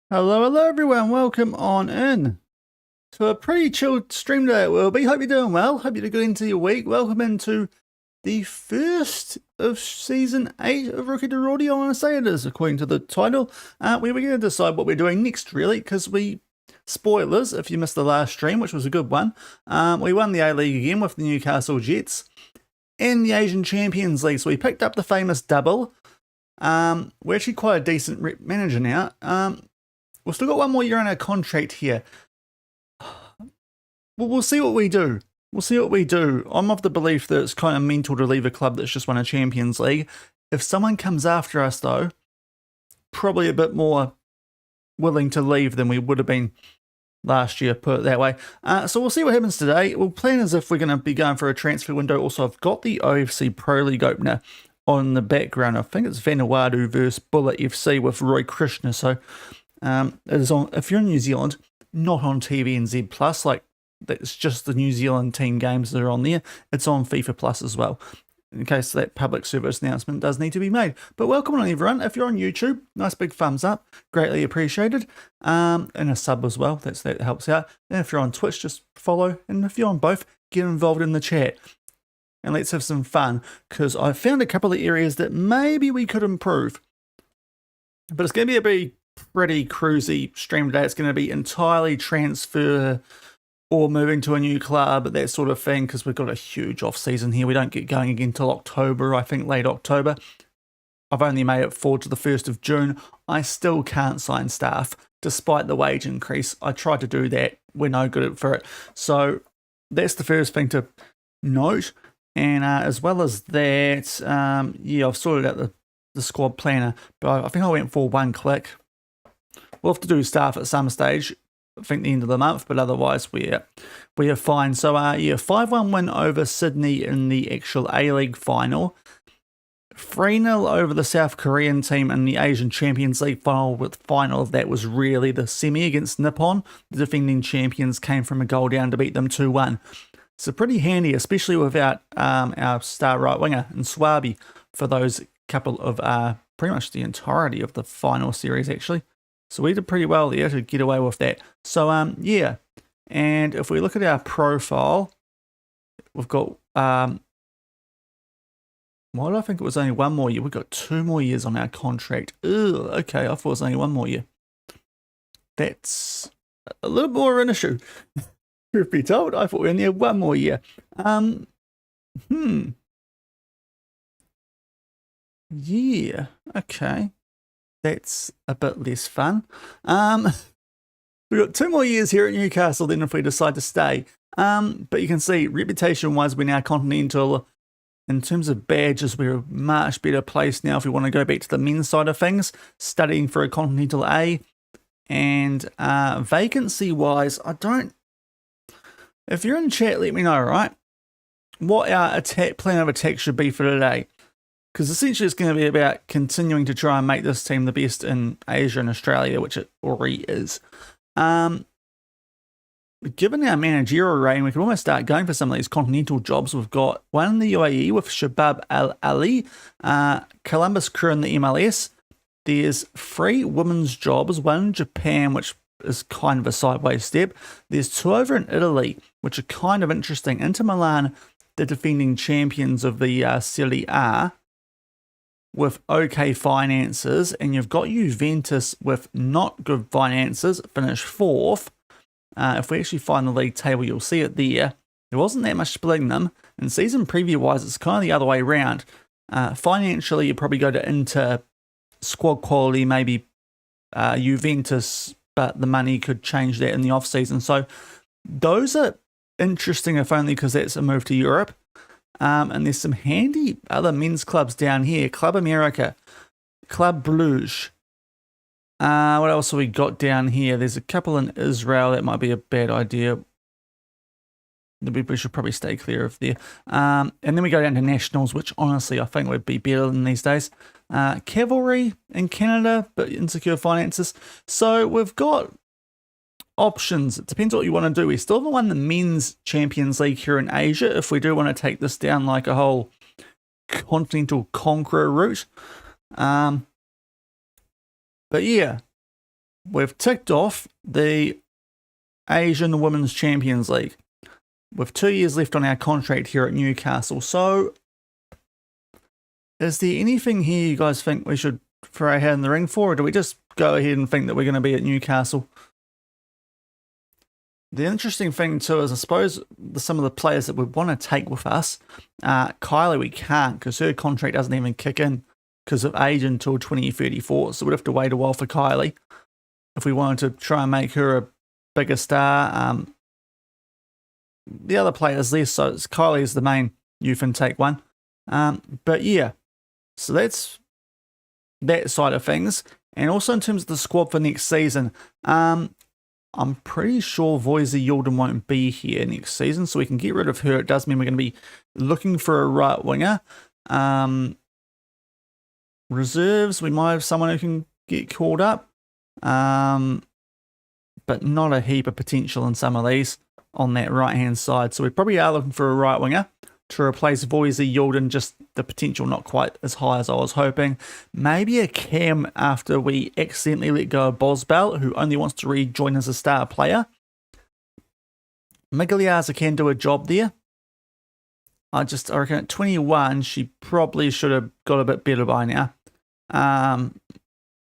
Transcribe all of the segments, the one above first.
Hello everyone, welcome on in to a pretty chilled stream today it will be. Hope you're doing well, hope you're good into your week. Welcome into the first of Season 8 of Rookie to Rorty, I want to say it is, according to the title. We were going to decide what we're doing next really, because spoilers, if you missed the last stream, which was a good one, we won the A-League again with the Newcastle Jets in the Asian Champions League, so we picked up the famous double. We're actually quite a decent manager now. We've still got one more year on our contract here. We'll see what we do. We'll see what we do. I'm of the belief that it's kind of mental to leave a club that's just won a Champions League. If someone comes after us, though, probably a bit more willing to leave than we would have been last year, put it that way. So we'll see what happens today. We'll plan as if we're going to be going for a transfer window. Also, I've got the AFC Pro League opener on the background. I think it's Vanuatu versus Bullet FC with Roy Krishna. So it is on, if you're in New Zealand, not on TVNZ Plus, like that's just the New Zealand team games that are on there. It's on FIFA Plus as well, in case that public service announcement does need to be made. But welcome on everyone. If you're on YouTube, nice big thumbs up, greatly appreciated. And a sub as well, that helps out. And if you're on Twitch, just follow. And if you're on both, get involved in the chat. And let's have some fun, because I found a couple of areas that maybe we could improve. But it's going to be a pretty cruisy stream today. It's going to be entirely transfer or moving to a new club, that sort of thing, because we've got a huge off season here. We don't get going again until October, I think late October. I've only made it forward to the 1st of June. I still can't sign staff despite the wage increase. I tried to do that. We're no good for it. So that's the first thing to note. And as well as that, yeah, I've sorted out the squad planner, but I think I went for one click. We'll have to do staff at some stage, I think the end of the month, but otherwise we are fine. So yeah, 5-1 win over Sydney in the actual A-League final. 3-0 over the South Korean team in the Asian Champions League final, with final of that was really the semi against Nippon. The defending champions came from a goal down to beat them 2-1. So pretty handy, especially without our star right winger in Swabi for those couple of pretty much the entirety of the final series actually. So we did pretty well there to get away with that. So yeah, and if we look at our profile, we've got why did I think it was only one more year? We've got 2 more years on our contract. Ugh, okay, I thought it was only 1 more year. That's a little more of an issue. Truth be told, I thought we only had 1 more year. Yeah, okay. That's a bit less fun. We've got 2 more years here at Newcastle then if we decide to stay. But you can see, reputation-wise, we're now continental. In terms of badges, we're a much better place now if we want to go back to the men's side of things, studying for a Continental A. And vacancy-wise, if you're in chat, let me know, right? What our plan of attack should be for today. Because essentially it's going to be about continuing to try and make this team the best in Asia and Australia, which it already is. Given our managerial reign, we can almost start going for some of these continental jobs. We've got one in the UAE with Shabab Al Ali, Columbus Crew in the MLS. There's 3 women's jobs, one in Japan, which is kind of a sideways step. There's 2 over in Italy, which are kind of interesting. Inter Milan, the defending champions of the Serie A, with okay finances, and you've got Juventus with not good finances, finished 4th. If we actually find the league table, you'll see it there. There wasn't that much splitting them. And season preview-wise, it's kind of the other way around. Financially, you probably go to Inter, squad quality, maybe Juventus, but the money could change that in the off-season. So those are interesting, if only because that's a move to Europe. And there's some handy other men's clubs down here. Club America, Club Bruges. What else have we got down here? There's a couple in Israel. That might be a bad idea. We should probably stay clear of there. And then we go down to nationals, which honestly I think would be better than these days. Cavalry in Canada, but insecure finances. So we've got options. It depends what you want to do. We still haven't won the men's Champions League here in Asia. If we do want to take this down like a whole continental conqueror route. But yeah, we've ticked off the Asian Women's Champions League with 2 years left on our contract here at Newcastle. So, is there anything here you guys think we should throw our hat in the ring for, or do we just go ahead and think that we're going to be at Newcastle? The interesting thing too is, I suppose, some of the players that we want to take with us, Kylie we can't because her contract doesn't even kick in because of age until 2034, so we'd have to wait a while for Kylie if we wanted to try and make her a bigger star. The other players less, so Kylie is the main youth intake one. But yeah, so that's that side of things. And also in terms of the squad for next season, I'm pretty sure Voisin Yildirim won't be here next season, so we can get rid of her. It does mean we're going to be looking for a right winger. Reserves, we might have someone who can get called up, but not a heap of potential in some of these on that right-hand side. So we probably are looking for a right winger to replace Voisin Yildirim, just the potential not quite as high as I was hoping. Maybe a cam after we accidentally let go of Bosbell, who only wants to rejoin as a star player. Migliazza can do a job there. I reckon at 21, she probably should have got a bit better by now.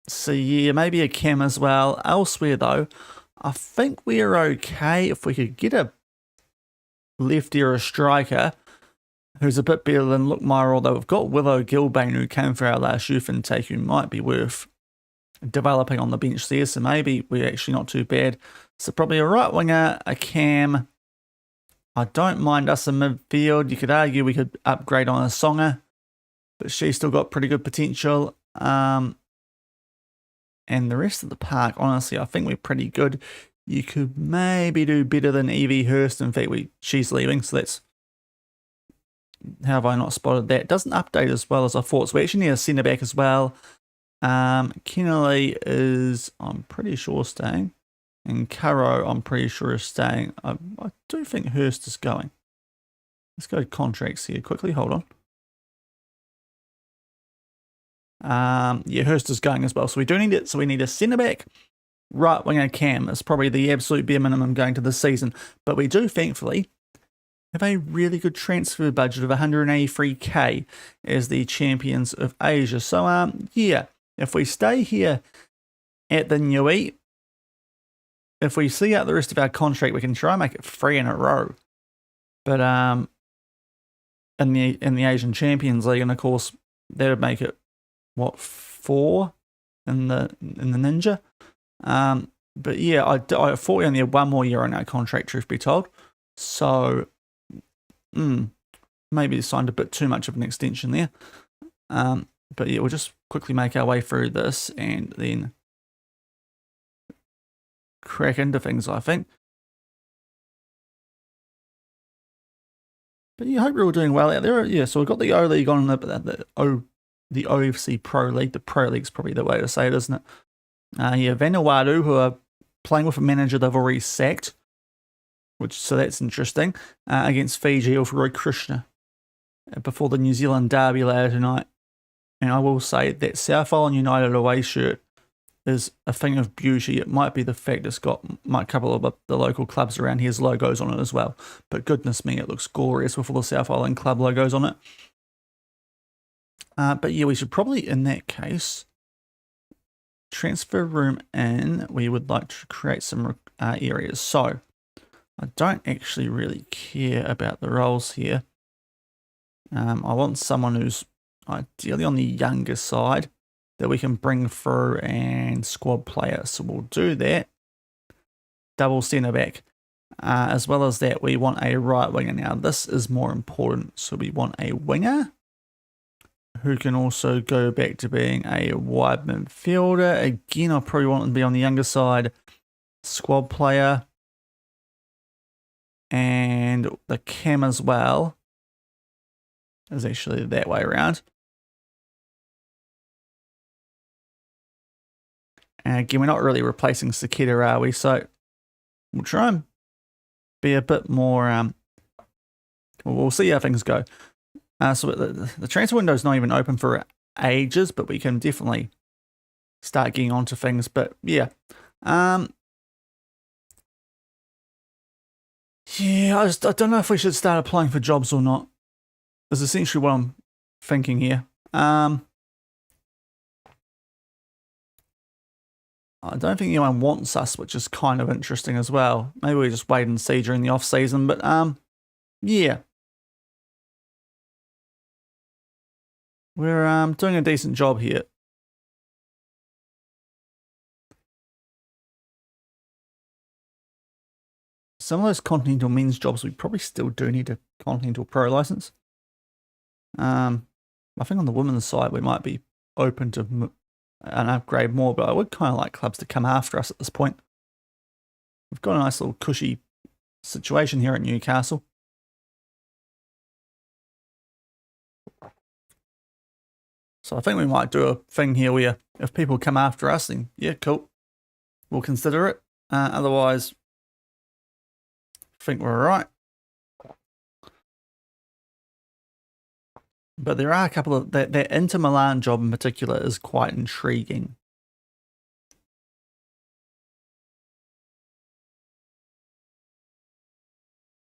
So yeah, maybe a cam as well. Elsewhere though, I think we're okay if we could get a lefty or a striker who's a bit better than Lookmeyer, although we've got Willow Gilbane who came for our last youth intake who might be worth developing on the bench there, so maybe we're actually not too bad. So probably a right winger, a cam. I don't mind us in midfield. You could argue we could upgrade on a Songer, but she's still got pretty good potential. And the rest of the park, honestly, I think we're pretty good. You could maybe do better than Evie Hurst. In fact, she's leaving, so that's... How have I not spotted that? It doesn't update as well as I thought. So we actually need a centre back as well. Kennelly is, I'm pretty sure, staying. And Caro, I'm pretty sure, is staying. I do think Hurst is going. Let's go to contracts here quickly. Hold on. Yeah, Hurst is going as well. So we do need it. So we need a centre back. Right winger cam is probably the absolute bare minimum going to this season. But we do, thankfully, have a really good transfer budget of 183k as the champions of Asia. So yeah, if we stay here at the Nui, if we see out the rest of our contract, we can try and make it 3 in a row. But in the Asian Champions League, and of course that would make it what, 4 in the Ninja. But yeah, I thought we only had 1 more year on our contract, truth be told. So maybe signed a bit too much of an extension there. But yeah, we'll just quickly make our way through this and then crack into things, I think. But yeah, I hope you're all doing well out there. Yeah, so we've got the O League on the OFC Pro League. The Pro League's probably the way to say it, isn't it? Yeah, Vanuatu, who are playing with a manager they've already sacked. So that's interesting, against Fiji of Roy Krishna before the New Zealand derby later tonight. And I will say that South Island United away shirt is a thing of beauty. It might be the fact it's got a couple of the local clubs around here's logos on it as well. But goodness me, it looks glorious with all the South Island club logos on it. But yeah, we should probably, in that case, transfer room in. We would like to create some areas. So I don't actually really care about the roles here. I want someone who's ideally on the younger side that we can bring through and squad player. So we'll do that. Double centre back. As well as that, we want a right winger. Now, this is more important. So we want a winger who can also go back to being a wide midfielder. Again, I probably want him to be on the younger side. Squad player. And the cam as well is actually that way around. And again, we're not really replacing Sakita, are we? So we'll try and be a bit more, we'll see how things go. So the transfer window is not even open for ages, but we can definitely start getting onto things. But yeah, Yeah, I don't know if we should start applying for jobs or not. Is essentially what I'm thinking here. I don't think anyone wants us, which is kind of interesting as well. Maybe we just wait and see during the off season, but yeah. We're doing a decent job here. Some of those Continental men's jobs, we probably still do need a Continental Pro license. I think on the women's side, we might be open to an upgrade more, but I would kind of like clubs to come after us at this point. We've got a nice little cushy situation here at Newcastle. So I think we might do a thing here where if people come after us, then yeah, cool, we'll consider it. Otherwise, I think we're all right. But there are a couple of... That Inter Milan job in particular is quite intriguing.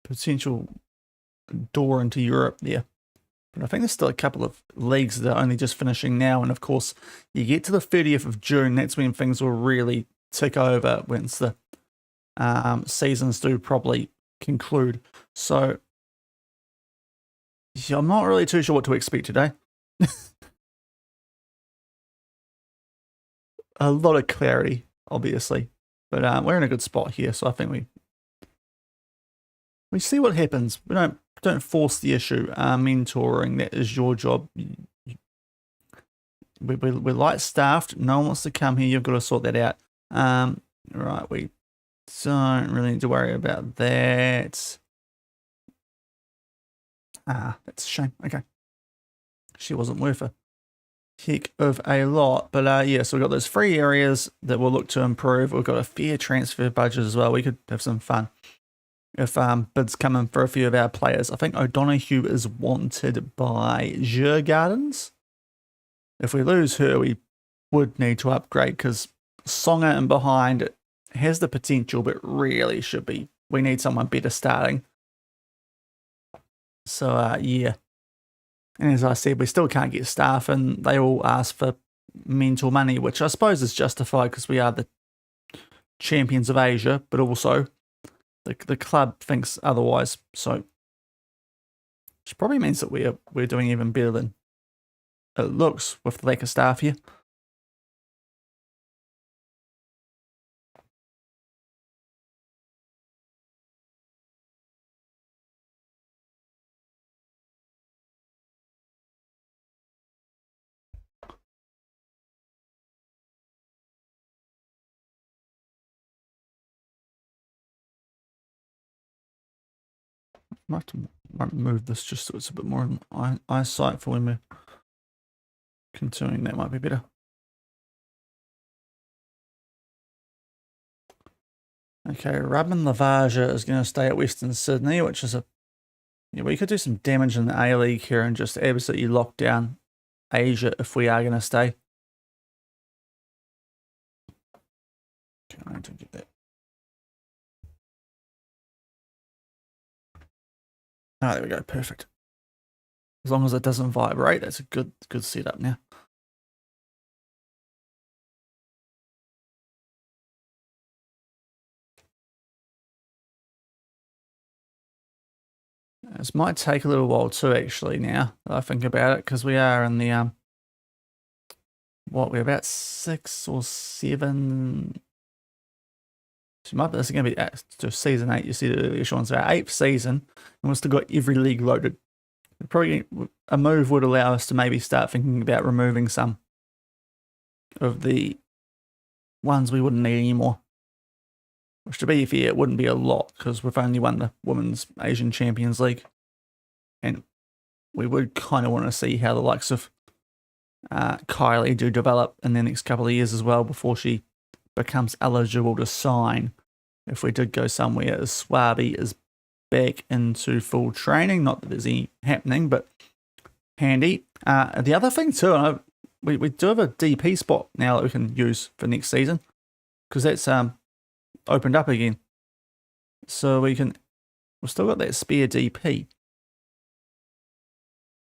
Potential door into Europe there. But I think there's still a couple of leagues that are only just finishing now. And of course, you get to the 30th of June, that's when things will really tick over, once the seasons do probably conclude. So yeah, I'm not really too sure what to expect today. A lot of clarity, obviously. But we're in a good spot here, so I think we see what happens. We don't force the issue. Mentoring, that is your job. We're light staffed. No one wants to come here. You've got to sort that out. Right, we don't really need to worry about that. That's a shame. Okay. She wasn't worth a heck of a lot. But yeah, so we've got those 3 areas that we'll look to improve. We've got a fair transfer budget as well. We could have some fun if bids come in for a few of our players. I think O'Donoghue is wanted by Djurgårdens. If we lose her, we would need to upgrade, because Songa in behind it has the potential, but really should be. We need someone better starting. So yeah. And as I said, we still can't get staff, and they all ask for mental money, which I suppose is justified because we are the champions of Asia, but also the club thinks otherwise. So which probably means that we're doing even better than it looks with the lack of staff here. Might move this just so it's a bit more eyesight for when we're continuing. That might be better. Okay, Robin Lavaja is going to stay at Western Sydney, which is yeah, we could do some damage in the A-League here and just absolutely lock down Asia if we are going to stay. Okay, I need to get that. Oh, there we go. Perfect. As long as it doesn't vibrate, that's a good setup now. This might take a little while too, actually, now that I think about it, because we are in the, we're about 6 or 7. So this is going to be to season 8. You said it earlier, Shaun. So our 8th season, and we've still got every league loaded. Probably a move would allow us to maybe start thinking about removing some of the ones we wouldn't need anymore. Which, to be fair, it wouldn't be a lot, because we've only won the Women's Asian Champions League. And we would kind of want to see how the likes of Kylie do develop in the next couple of years as well, before she becomes eligible to sign. If we did go somewhere, as Swaby is back into full training, not that there's any happening, but handy. The other thing too, we do have a DP spot now that we can use for next season. because that's opened up again. So we've still got that spare DP.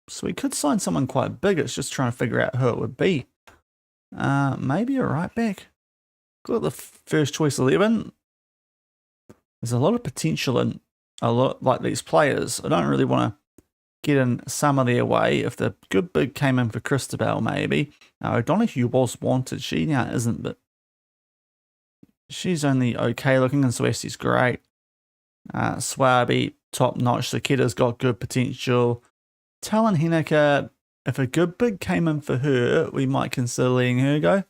So we could sign someone quite big. It's just trying to figure out who it would be. Maybe a right back. Got the first choice 11. There's a lot of potential in a lot like these players. I don't really want to get in some of their way. If the good big came in for Christabel, maybe. O'Donoghue was wanted. She now isn't, but she's only okay looking, and Swesti's great. Swaby, top notch. Sakita's got good potential. Talon Henniker, if a good big came in for her, we might consider letting her go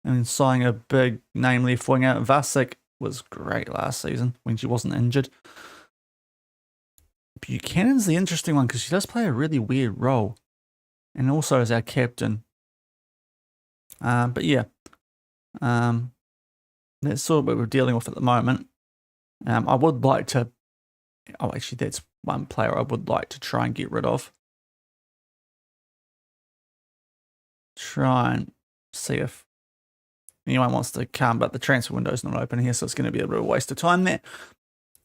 and signing a big name left winger. Vasic was great last season when she wasn't injured. Buchanan's the interesting one because she does play a really weird role, and also as our captain. But yeah, that's sort of what we're dealing with at the moment. I would like to. Oh, actually, that's one player I would like to try and get rid of. Try and see if anyone wants to come, but the transfer window's not open here, so it's going to be a bit of a waste of time there.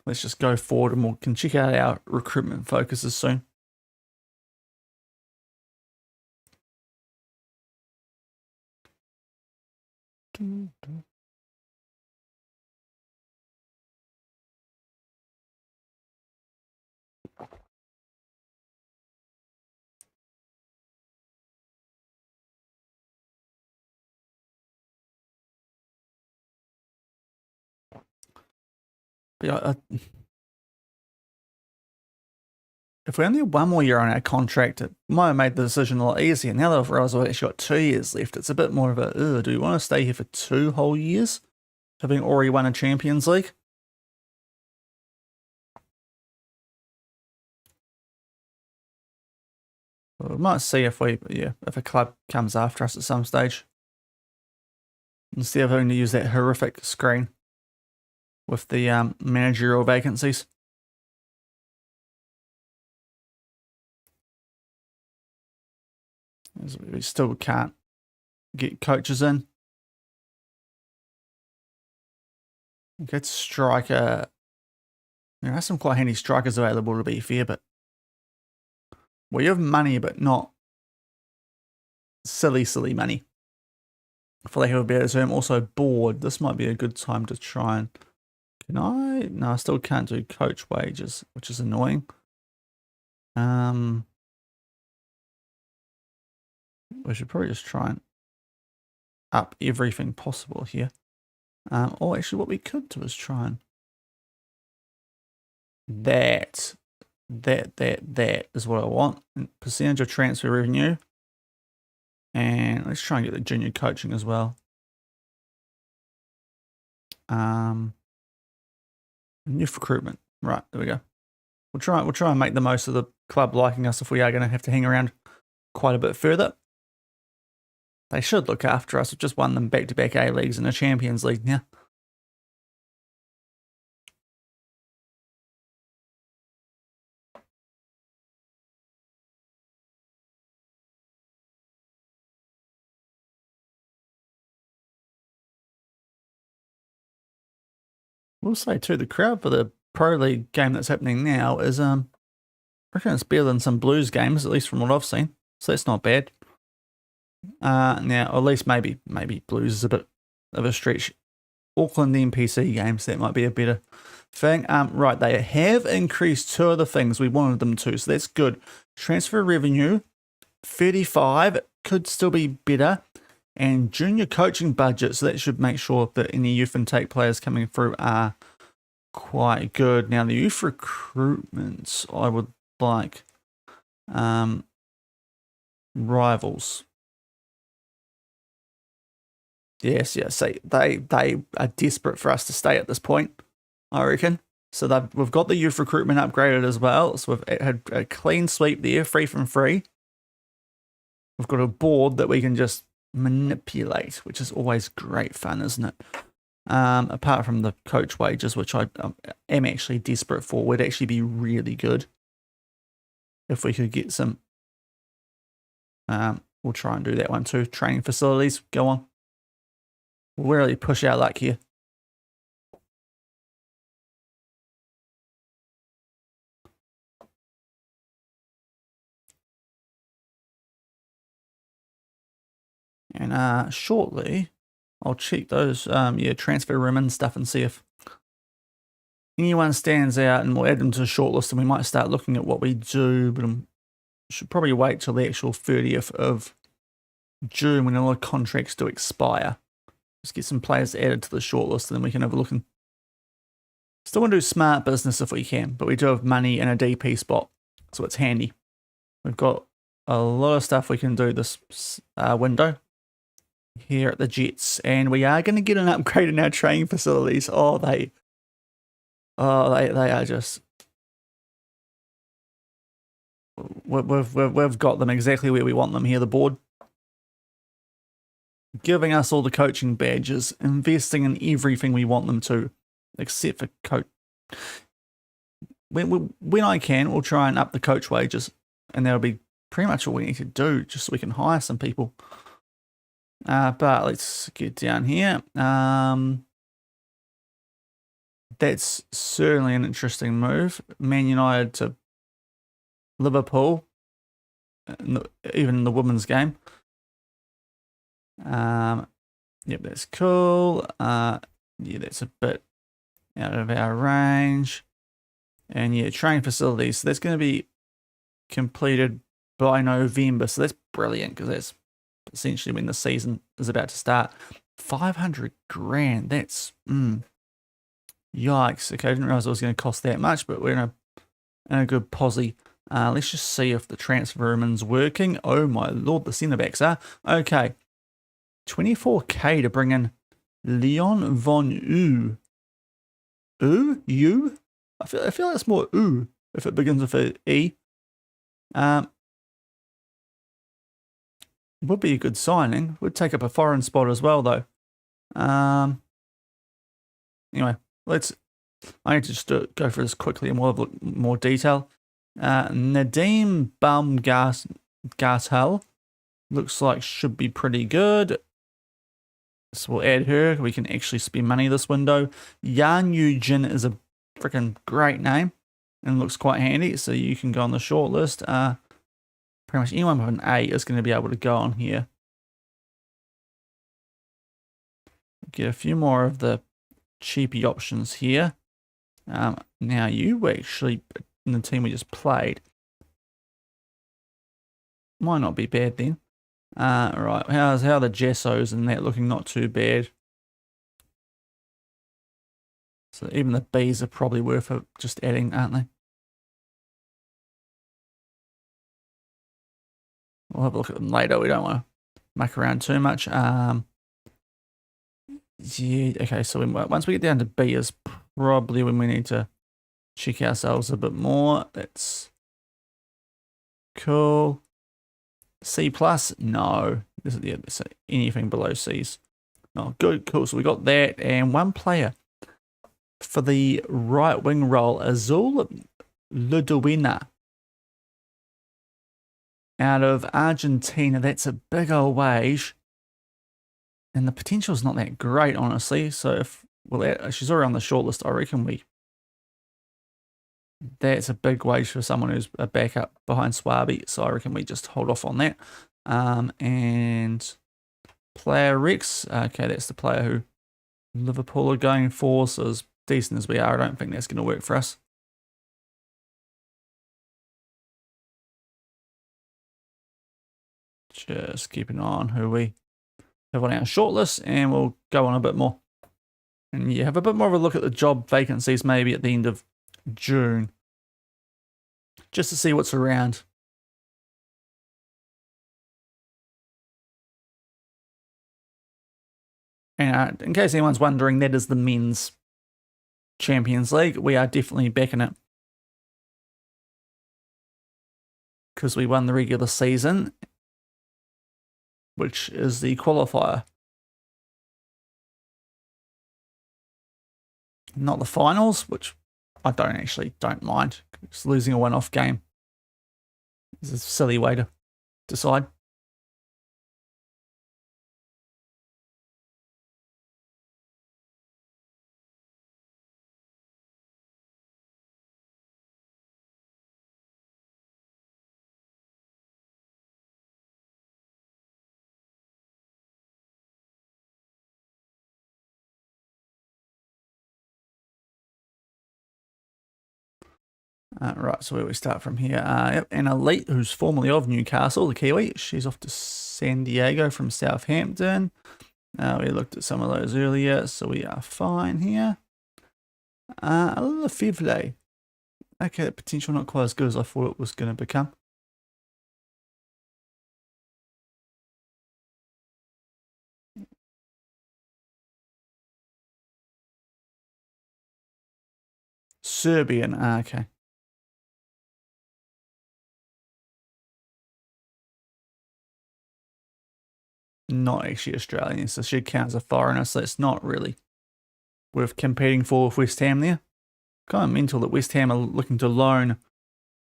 Let's just go forward and we can check out our recruitment focuses soon. But yeah, if we only had one more year on our contract, it might have made the decision a lot easier. Now that I've realised we've actually got 2 years left, it's a bit more of a, do we want to stay here for 2 whole years, having already won a Champions League? Well, we might see if if a club comes after us at some stage, instead of having to use that horrific screen with the managerial vacancies. We still can't get coaches in. Okay, striker. There are some quite handy strikers available, to be fair, but we have money, but not silly money. For lack of a better term, also bored. This might be a good time to try and. Can I? No, I still can't do coach wages, which is annoying. We should probably just try and up everything possible here. Or actually what we could do is try and that is what I want. Percentage of transfer revenue. And let's try and get the junior coaching as well. Youth recruitment. Right, there we go. We'll try and make the most of the club liking us if we are going to have to hang around quite a bit further. They should look after us. We've just won them back-to-back A-Leagues and a Champions League now. We'll say too, the crowd for the Pro League game that's happening now is I reckon it's better than some Blues games, at least from what I've seen. So that's not bad. Now, or at least maybe Blues is a bit of a stretch. Auckland NPC games, that might be a better thing. Right, they have increased 2 of the things we wanted them to, so that's good. Transfer revenue, 35, could still be better. And junior coaching budget, so that should make sure that any youth intake players coming through are quite good. Now, the youth recruitments, I would like rivals. Yes, see, they are desperate for us to stay at this point, I reckon. So we've got the youth recruitment upgraded as well. So we've had a clean sweep there, free from free. We've got a board that we can just manipulate, which is always great fun, isn't it? Apart from the coach wages, which I am actually desperate for, would actually be really good if we could get some. We'll try and do that one too. Training facilities, go on. We'll really push our luck here. And shortly, I'll check those transfer room and stuff and see if anyone stands out, and we'll add them to the shortlist, and we might start looking at what we do, but I should probably wait till the actual 30th of June when all the contracts do expire. Just get some players added to the shortlist, and then we can have a look. And still want to do smart business if we can, but we do have money in a DP spot, so it's handy. We've got a lot of stuff we can do this window here at the Jets, and we are going to get an upgrade in our training facilities. They are just, we've got them exactly where we want them here. The board giving us all the coaching badges, investing in everything we want them to, except for coach. When I can, we'll try and up the coach wages, and that'll be pretty much all we need to do, just so we can hire some people. But let's get down here. That's certainly an interesting move. Man United to Liverpool, even in the women's game. Yep, that's cool. Yeah, that's a bit out of our range. And yeah, training facilities. So that's going to be completed by November. So that's brilliant, because that's essentially when the season is about to start. 500 grand. That's yikes. Okay, I didn't realize it was going to cost that much, but we're in a good posse. Let's just see if the transfer room's working. Oh my lord, the centre backs are. Okay. 24k to bring in Leon von U. U? I feel like it's more U if it begins with an E. Would be a good signing. Would take up a foreign spot as well, though. Anyway, I need to just go through this quickly and we'll have a look more detail. Nadim Baumgartel looks like should be pretty good. So we'll add her. We can actually spend money this window. Jan Eugene is a freaking great name and looks quite handy, so you can go on the short list. Pretty much anyone with an A is going to be able to go on here. Get a few more of the cheapy options here. Now you were actually in the team we just played. Might not be bad then. Right, how are the Jessos and that looking? Not too bad. So even the Bs are probably worth it just adding, aren't they? We'll have a look at them later. We don't want to muck around too much. Yeah, okay, so once we get down to B is probably when we need to check ourselves a bit more. That's cool. C plus? No. This is anything below C's. Oh, good, cool. So we got that, and one player for the right wing role, Azul Ludwina, out of Argentina. That's a big old wage, and the potential's not that great, honestly. So if she's already on the shortlist, I reckon that's a big wage for someone who's a backup behind Swaby. So I reckon we just hold off on that. And player Rex. Okay, that's the player who Liverpool are going for. So as decent as we are, I don't think that's going to work for us. Just keep an eye on who we have on our shortlist, and we'll go on a bit more. And you have a bit more of a look at the job vacancies maybe at the end of June, just to see what's around. And in case anyone's wondering, that is the men's Champions League. We are definitely backing it, because we won the regular season, which is the qualifier. Not the finals, which I don't mind. Just losing a one-off game is a silly way to decide. Right, so where we start from here. Yep, and Elite, who's formerly of Newcastle, the Kiwi, she's off to San Diego from Southampton. We looked at some of those earlier, so we are fine here. A little Fivle. Okay, potential not quite as good as I thought it was going to become. Serbian, okay. Not actually Australian, so she counts as a foreigner, so it's not really worth competing for with West Ham there. Kind of mental that West Ham are looking to loan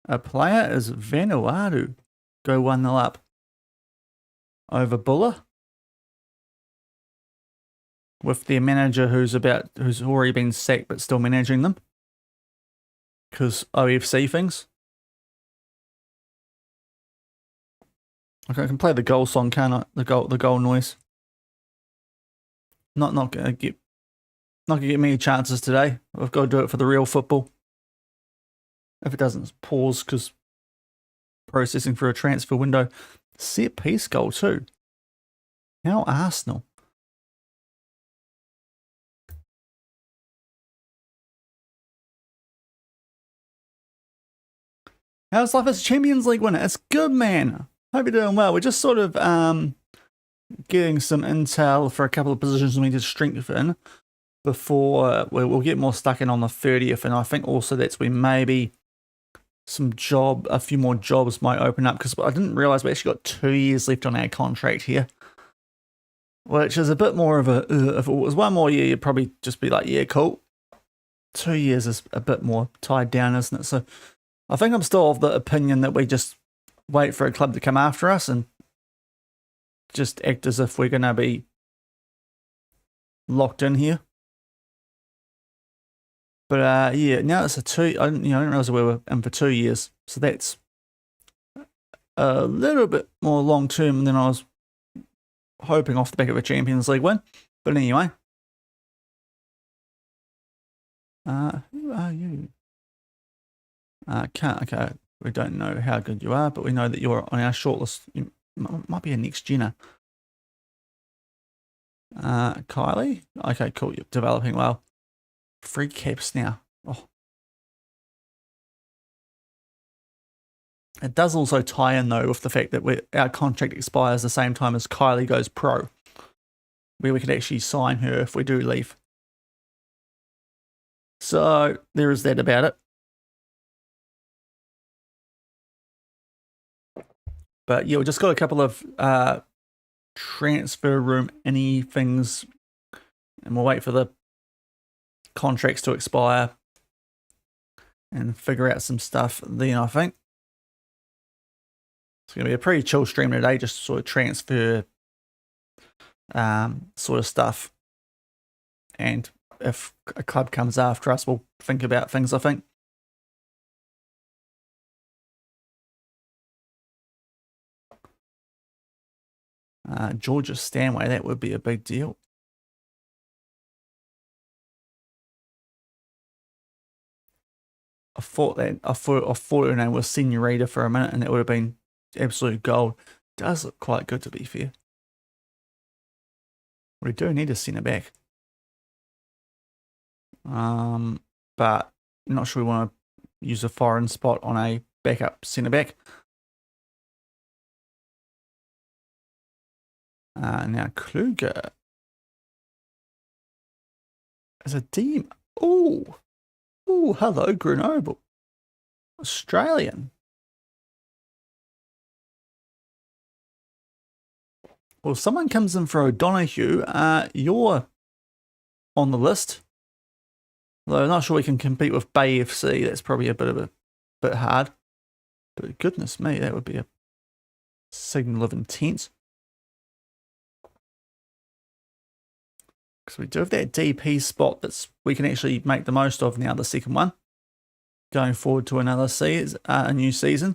a player as Vanuatu. Go 1-0 up over Buller. With their manager who's already been sacked but still managing them. Because OFC things. Okay, I can play the goal song, can't I? The goal noise. Not gonna get many chances today. I've got to do it for the real football. If it doesn't, pause because processing for a transfer window. Set piece goal too. How Arsenal? How's life as a Champions League winner? It's good, man. Hope you're doing well. We're just sort of getting some intel for a couple of positions we need to strengthen before we'll get more stuck in on the 30th. And I think also that's when maybe a few more jobs might open up, because I didn't realize we actually got 2 years left on our contract here, which is a bit more of a, if it was 1 more year, you'd probably just be like, yeah, cool. 2 years is a bit more tied down, isn't it? So I think I'm still of the opinion that we just wait for a club to come after us and just act as if we're going to be locked in here. But yeah, now it's I didn't realize we were in for 2 years, so that's a little bit more long term than I was hoping off the back of a Champions League win. But anyway, who are you? Okay, we don't know how good you are, but we know that you're on our shortlist. You might be a next gener. Kylie, okay, cool. You're developing well. Free caps now. Oh. It does also tie in though with the fact that our contract expires the same time as Kylie goes pro, where we could actually sign her if we do leave. So there is that about it. But yeah, we just got a couple of transfer room things, and we'll wait for the contracts to expire and figure out some stuff then, I think. It's going to be a pretty chill stream today, just sort of transfer sort of stuff. And if a club comes after us, we'll think about things, I think. Georgia Stanway, that would be a big deal. I thought her name was Senorita for a minute, and it would have been absolute gold. Does look quite good, to be fair. We do need a centre back. But I'm not sure we want to use a foreign spot on a backup centre back. Now Kluger is a team. Oh, hello, Grenoble. Australian. Well, someone comes in for O'Donoghue. You're on the list. Though I'm not sure we can compete with Bay FC. That's probably a bit hard. But goodness me, that would be a signal of intent. Because we do have that DP spot that we can actually make the most of now, the second one. Going forward to another season, a new season.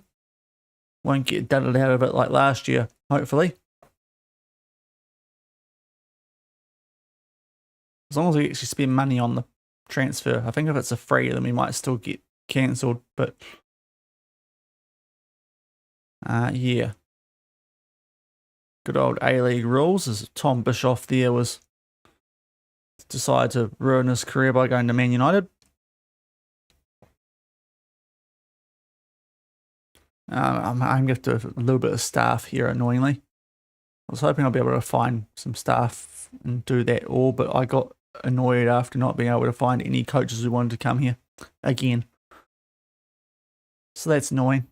Won't get dudded out of it like last year, hopefully. As long as we actually spend money on the transfer. I think if it's a free, then we might still get cancelled, but yeah. Good old A-League rules, as Tom Bischoff there was decided to ruin his career by going to Man United. I'm going to have to do a little bit of staff here, annoyingly. I was hoping I'll be able to find some staff and do that all, but I got annoyed after not being able to find any coaches who wanted to come here again. So that's annoying.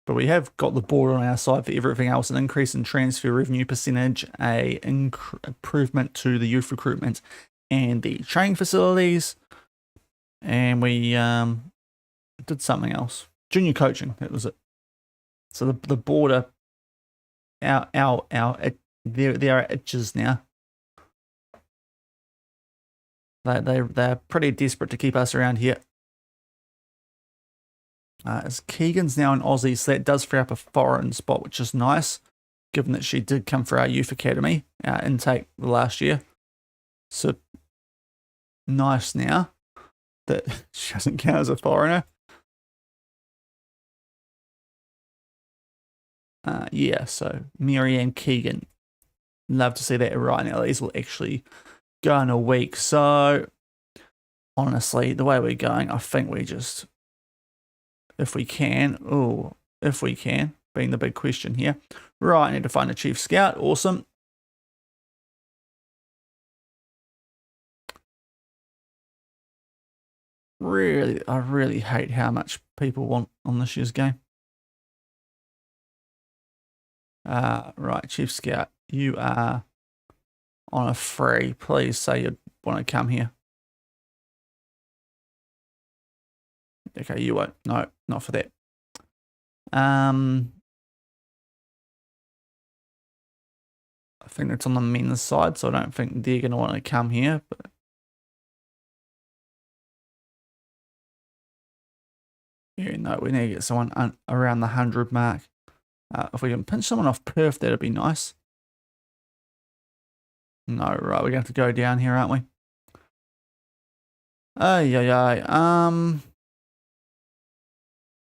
But we have got the board on our side for everything else: an increase in transfer revenue percentage, a improvement to the youth recruitment and the training facilities, and we did something else. Junior coaching, that was it. So the border, there are itches now. They're pretty desperate to keep us around here. As Keegan's now an Aussie, so that does free up a foreign spot, which is nice, given that she did come for our youth academy intake last year. So nice now that she doesn't count as a foreigner. Yeah, so Marianne Keegan. Love to see that right now. These will actually go in a week. So honestly, the way we're going, I think we just, if we can, being the big question here. Right, I need to find a chief scout. Awesome. I really hate how much people want on this year's game. Right, chief scout, you are on a free. Please say you want to come here. Okay, you won't. No, not for that. I think that's on the men's side, so I don't think they're going to want to come here. But yeah, no, we need to get someone around the 100 mark. If we can pinch someone off perf, that'd be nice. No, right, we're going to have to go down here, aren't we?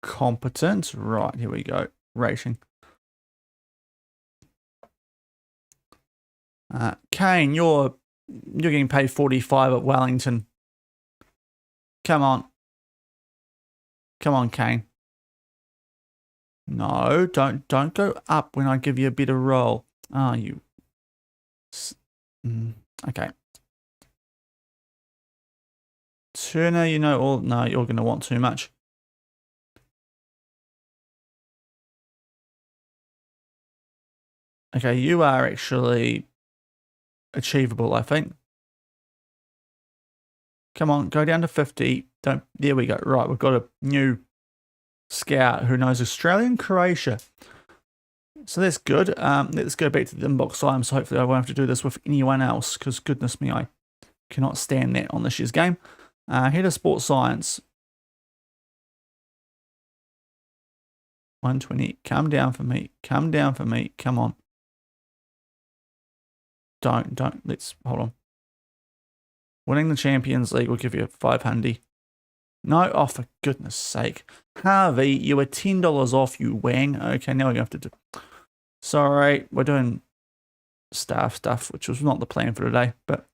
Competent. Right, here we go. Rating. Kane, you're getting paid 45 at Wellington. Come on. Come on, Kane. No, don't go up when I give you a bit of roll. Ah, you. Okay. Turner, you know all. No, you're going to want too much. Okay, you are actually achievable, I think. Come on, go down to 50. There we go. Right, we've got a new scout who knows Australian Croatia. So that's good. Let's go back to the inbox items. So hopefully I won't have to do this with anyone else, because goodness me, I cannot stand that on this year's game. Head of sports science. 120. Come down for me. Come down for me. Come on. Don't. Let's hold on. Winning the Champions League will give you 500. No, oh, for goodness sake. Harvey, you were $10 off, you wang. Okay, now we're going to have to do... Sorry, we're doing staff stuff, which was not the plan for today, but...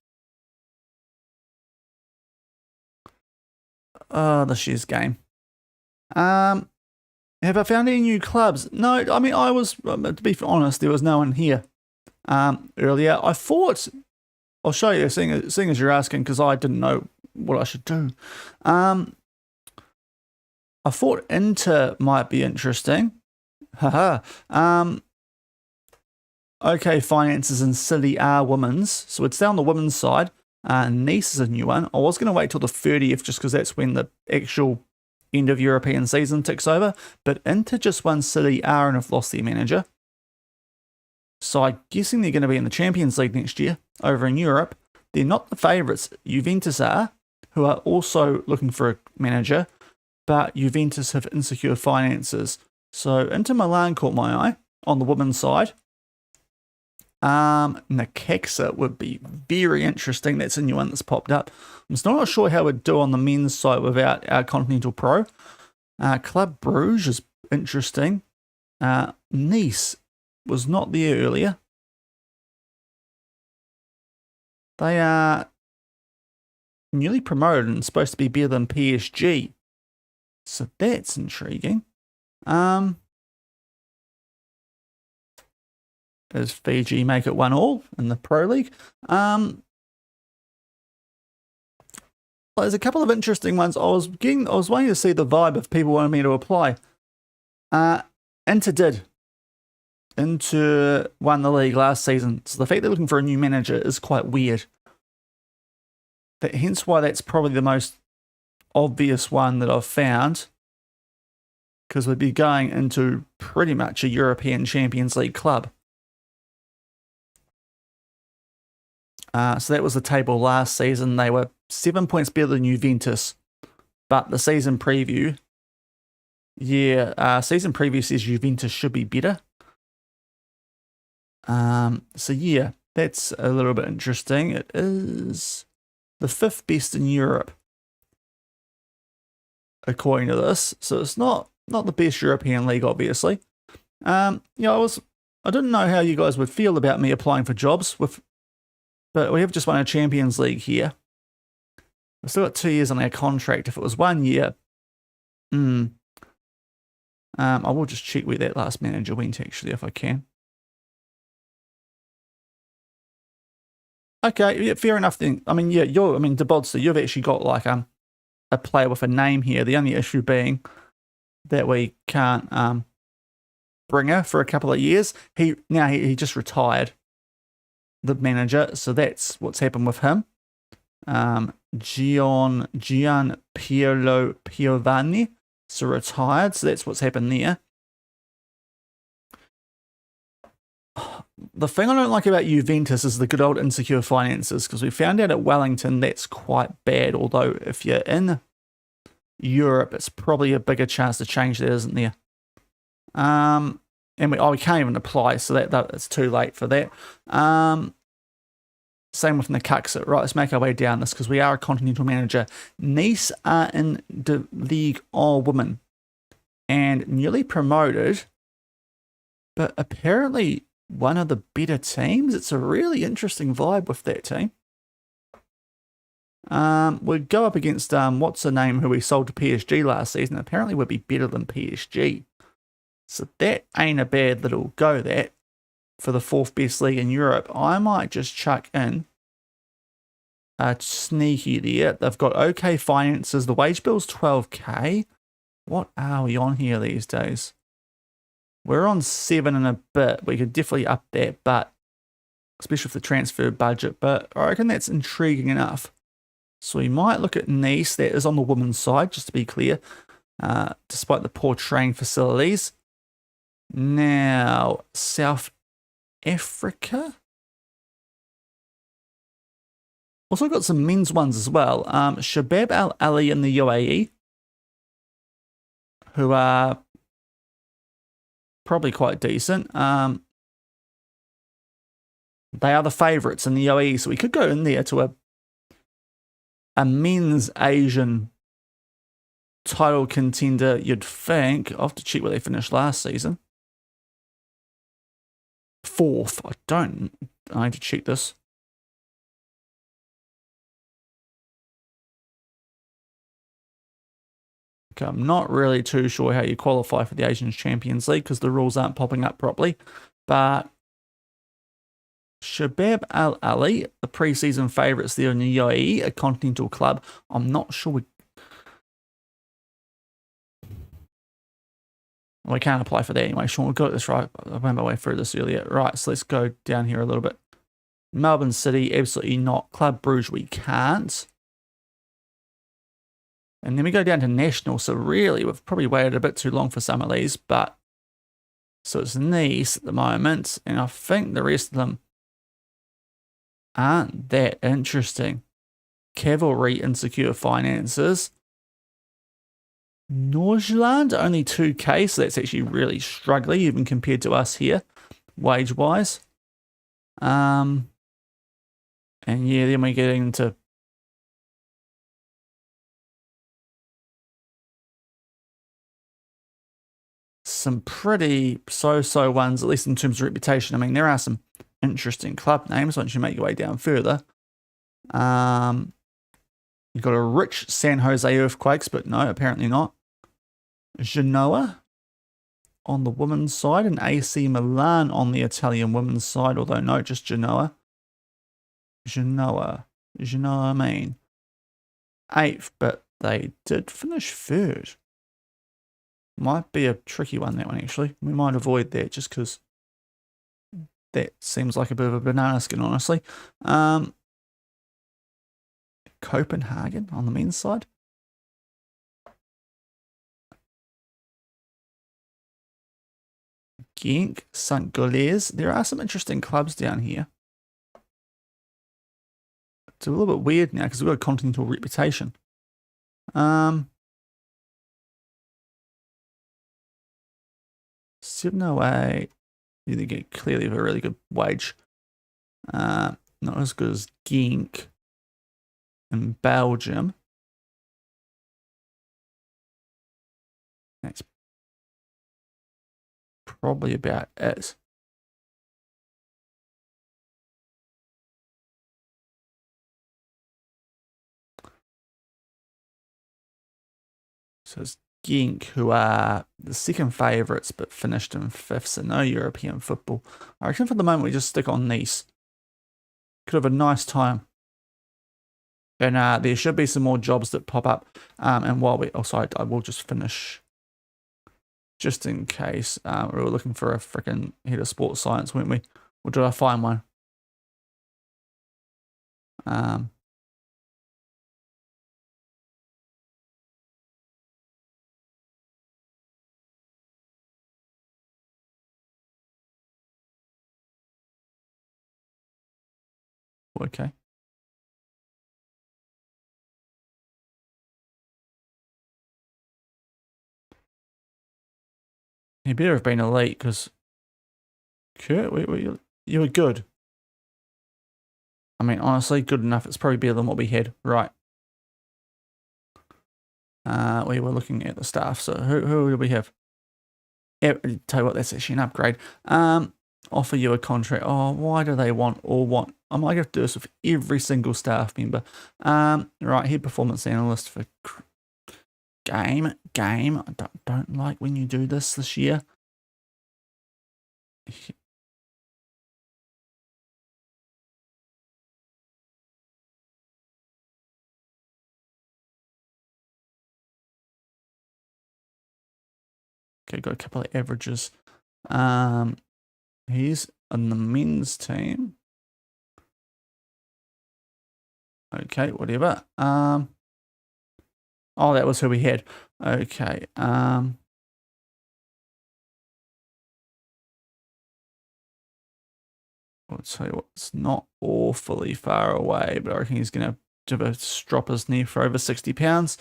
This year's game. Have I found any new clubs? No, I mean, to be honest, there was no one here earlier. I thought... I'll show you, seeing as you're asking, because I didn't know what I should do. I thought Inter might be interesting. Haha. Okay, finances in City are women's. So it's down the women's side. Nice is a new one. I was going to wait till the 30th just because that's when the actual end of European season ticks over. But Inter just won City are and have lost their manager. So I'm guessing they're going to be in the Champions League next year over in Europe. They're not the favourites. Juventus are, who are also looking for a manager, but Juventus have insecure finances. So Inter Milan caught my eye on the women's side. Newcastle would be very interesting. That's a new one that's popped up. I'm still not sure how we'd do on the men's side without our Continental Pro. Club Bruges is interesting. Nice was not there earlier. They are newly promoted and supposed to be better than PSG. So that's intriguing. Does Fiji make it 1-1 in the Pro League? There's a couple of interesting ones. I was waiting to see the vibe if people wanted me to apply. Inter did. Inter won the league last season. So the fact they're looking for a new manager is quite weird. Hence why that's probably the most obvious one that I've found. Because we'd be going into pretty much a European Champions League club. So that was the table last season. They were 7 points better than Juventus. But the season preview, season preview says Juventus should be better. So yeah, that's a little bit interesting. It is the 5th best in Europe, according to this. So it's not the best European league, obviously. I didn't know how you guys would feel about me applying for jobs but we have just won a Champions League here. We've still got 2 years on our contract. If it was 1 year, I will just check where that last manager went, actually, if I can. Okay, yeah, fair enough then. I mean, yeah, DeBodster, you've actually got like a player with a name here. The only issue being that we can't bring her for a couple of years. He just retired, the manager, so that's what's happened with him. Gian Piero Piovani, so retired, so that's what's happened there. The thing I don't like about Juventus is the good old insecure finances, because we found out at Wellington that's quite bad, although if you're in Europe, it's probably a bigger chance to change that, isn't there? And we can't even apply, so that's too late for that. Same with Newcastle. Right, let's make our way down this because we are a continental manager. Nice are in the League of Women and newly promoted, but apparently one of the better teams. It's a really interesting vibe with that team. We'd go up against what's her name, who we sold to PSG last season. Apparently we'd be better than PSG. So that ain't a bad little go, that, for the 4th best league in Europe. I might just chuck in a sneaky there. They've got okay finances. The wage bill's 12k. What are we on here these days? We're on 7 and a bit. We could definitely up that, but especially with the transfer budget. But I reckon that's intriguing enough. So we might look at Nice. That is on the women's side, just to be clear, despite the poor training facilities. Now, South Africa. Also got some men's ones as well. Shabab Al Ali in the UAE, who are probably quite decent. They are the favourites in the UAE, so we could go in there to a men's Asian title contender, you'd think. I'll have to check where they finished last season. 4th. I need to check this. Okay, I'm not really too sure how you qualify for the Asian Champions League because the rules aren't popping up properly. But Shabab Al Ali, the pre-season favourites there in the UAE, a continental club. I'm not sure we can't apply for that anyway. Shaun, we've got this right. I went my way through this earlier. Right, so let's go down here a little bit. Melbourne City, absolutely not. Club Bruges, we can't. And then we go down to national. So really, we've probably waited a bit too long for some of these. But so it's Nice at the moment. And I think the rest of them aren't that interesting. Cavalry, insecure finances. Norgeland, only 2k, so that's actually really struggling even compared to us here, wage-wise. And yeah, then we get into some pretty so-so ones, at least in terms of reputation. I mean, there are some interesting club names once you make your way down further. You've got a rich San Jose Earthquakes, but no, apparently not. Genoa on the women's side and AC Milan on the Italian women's side, although no, just Genoa. Genoa, I mean. 8th, but they did finish 3rd. Might be a tricky one, that one, actually. We might avoid that just because that seems like a bit of a banana skin, honestly. Copenhagen on the men's side. Genk, St. Gilles. There are some interesting clubs down here. It's a little bit weird now because we've got a continental reputation. $708. You get clearly a really good wage. Not as good as Genk in Belgium. That's probably about it. So it's Genk, who are the second favourites but finished in 5th, so no European football. I reckon for the moment we just stick on Nice. Could have a nice time. And there should be some more jobs that pop up. And while we... Oh, sorry, I will just finish. Just in case. We were looking for a freaking head of sports science, weren't we? Or did I find one? Okay. You better have been elite because Kurt, you were good. I mean, honestly, good enough. It's probably better than what we had. Right. We were looking at the staff. So who do we have? Yeah, tell you what, that's actually an upgrade. Offer you a contract. Oh, why do they want or what? I might have to do this with every single staff member. Right, head performance analyst for game. I don't like when you do this year. Okay, got a couple of averages. He's on the men's team. Okay, whatever. Oh, that was who we had. Okay. I'll tell you what, it's not awfully far away, but I reckon he's going to do a strop his knee for over £60.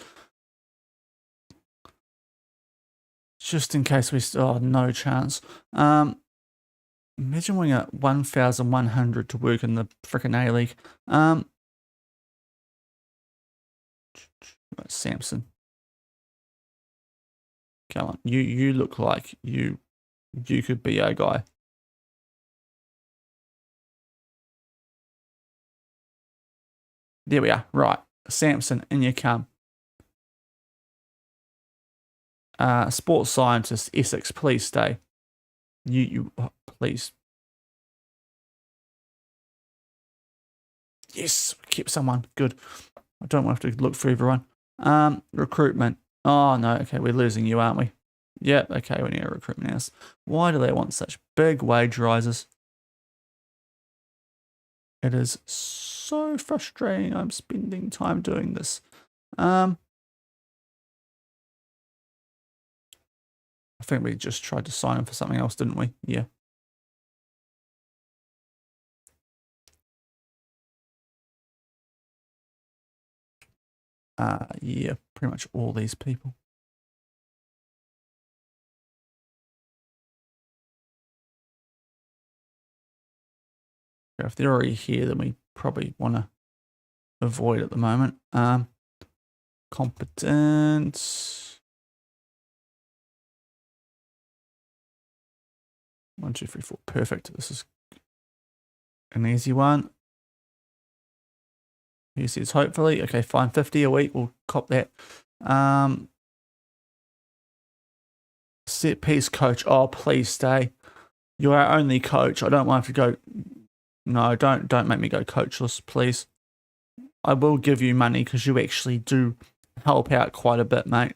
Just in case we still... Oh, no chance. Imagine winning at 1,100 to work in the frickin' A-League. Samson. Come on, you look like you could be our guy. There we are. Right, Samson, in you come. Sports scientist, Essex, please stay. Oh, please. Yes, keep someone. Good. I don't want to have to look for everyone. Recruitment. Oh, no. Okay, we're losing you, aren't we? Yep, okay, we need a recruitment house. Why do they want such big wage rises? It is so frustrating. I'm spending time doing this. I think we just tried to sign him for something else, didn't we? Yeah. Yeah, pretty much all these people. If they're already here, then we probably want to avoid at the moment. Competent. 1, 2, 3, 4. Perfect. This is an easy one. He says hopefully. Okay, fine. 50 a week. We'll cop that. Set piece coach. Oh, please stay. You're our only coach. I don't want to go. No, don't make me go coachless, please. I will give you money because you actually do help out quite a bit, mate.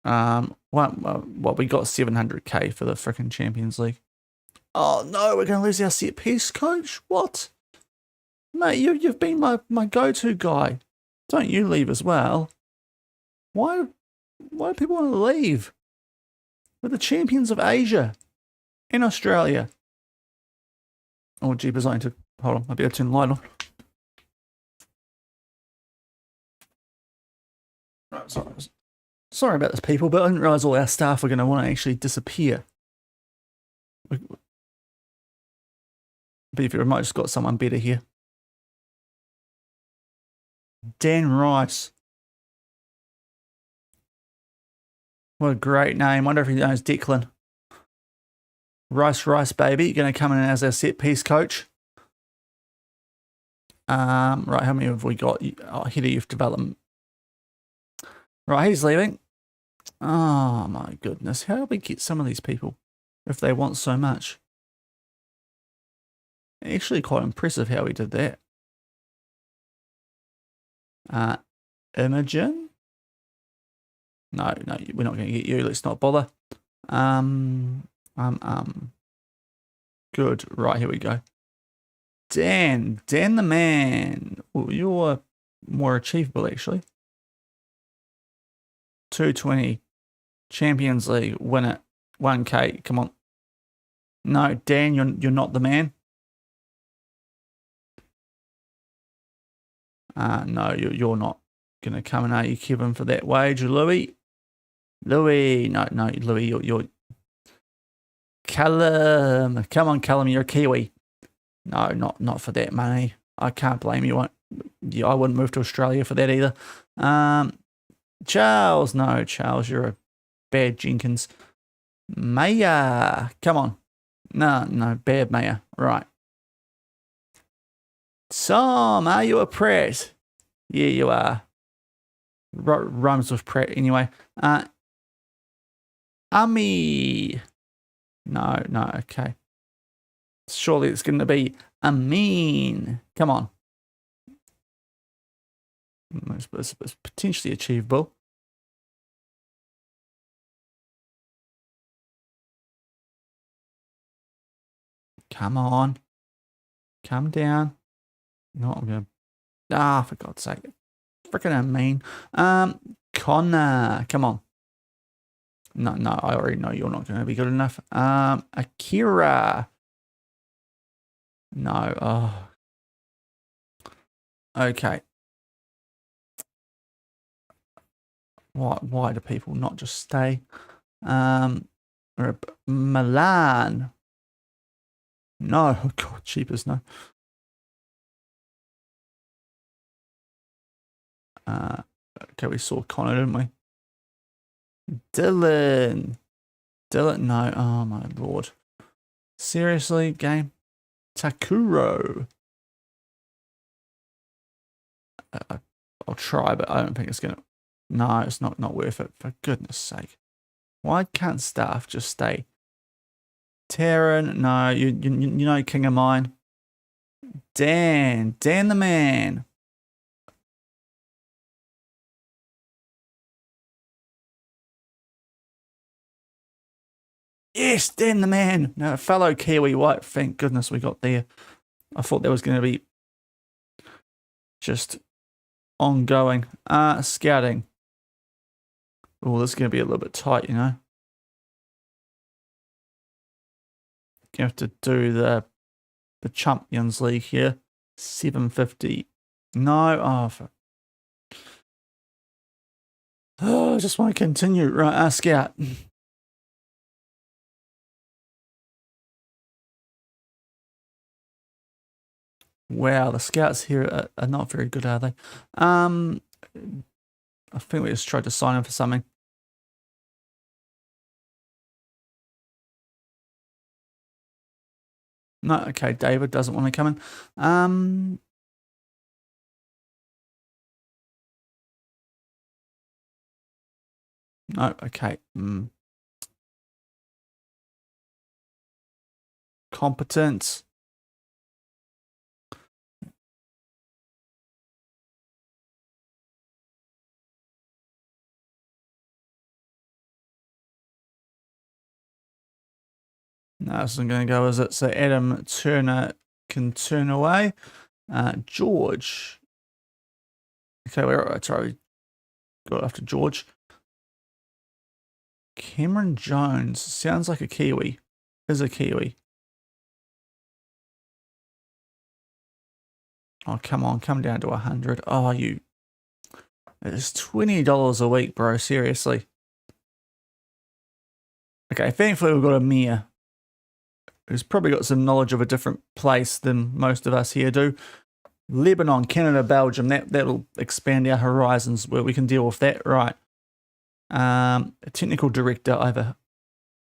What we got 700k for the freaking Champions League. Oh no, we're gonna lose our set piece coach. What, mate? You've been my go-to guy. Don't you leave as well? Why do people want to leave? We're the champions of Asia and Australia. Oh, jeepers, I need to... Hold on, I better turn the light on. Right, sorry about this, people, but I didn't realise all our staff were going to want to actually disappear. But if you might just got someone better here. Dan Rice. What a great name. Wonder if he knows Declan. Rice, baby. You're going to come in as our set piece coach. Right, how many have we got? Oh, head of youth development. Right, he's leaving. Oh, my goodness. How do we get some of these people if they want so much? Actually, quite impressive how we did that. Imogen? No, we're not going to get you. Let's not bother. Good. Right, here we go. Dan the man. Well, you're more achievable, actually. 220. Champions League. Win it. 1k. Come on. No, Dan, you're not the man. No, you're not going to come in, are you, Kevin, for that wage? Louis? No, Louis, you're... Callum. Come on, Callum, you're a Kiwi. No, not for that money. I can't blame you. I wouldn't move to Australia for that either. Charles. No, Charles, you're a bad Jenkins. Maya. Come on. No, bad Maya. Right. Sam, are you a Pratt? Yeah, you are. Rhymes with Pratt anyway. Ami. No, okay. Surely it's going to be Amin. Come on. It's potentially achievable. Come on. Come down. No, I'm going to... for God's sake. Freaking Amin. Connor. Come on. No, I already know you're not going to be good enough. Akira. No. Oh. Okay. Why do people not just stay? Milan. No. Oh, God, cheapers, no. Okay, we saw Connor, didn't we? Dylan, no. Oh, my Lord. Seriously, game? Takuro. I'll try, but I don't think it's going to... No, it's not worth it, for goodness sake. Why can't staff just stay? Taryn, no, you know King of Mine. Dan the man. Yes, Dan the man. No, fellow Kiwi White. Thank goodness we got there. I thought there was going to be just ongoing. Scouting. Oh, this is going to be a little bit tight, you know. You have to do the Champions League here. 750. No. I just want to continue. Right, scout. Wow, the scouts here are not very good, are they? I think we just tried to sign in for something. No, okay, David doesn't want to come in. No, okay. Competence. No, this isn't going to go, is it? So Adam Turner can turn away. George. Okay, we're sorry. Got after George. Cameron Jones. Sounds like a Kiwi. Is a Kiwi. Oh, come on. Come down to 100. Oh, you. It's $20 a week, bro. Seriously. Okay, thankfully we've got a Mia, who's probably got some knowledge of a different place than most of us here do. Lebanon, Canada, Belgium. That'll expand our horizons where we can deal with that. Right. A technical director over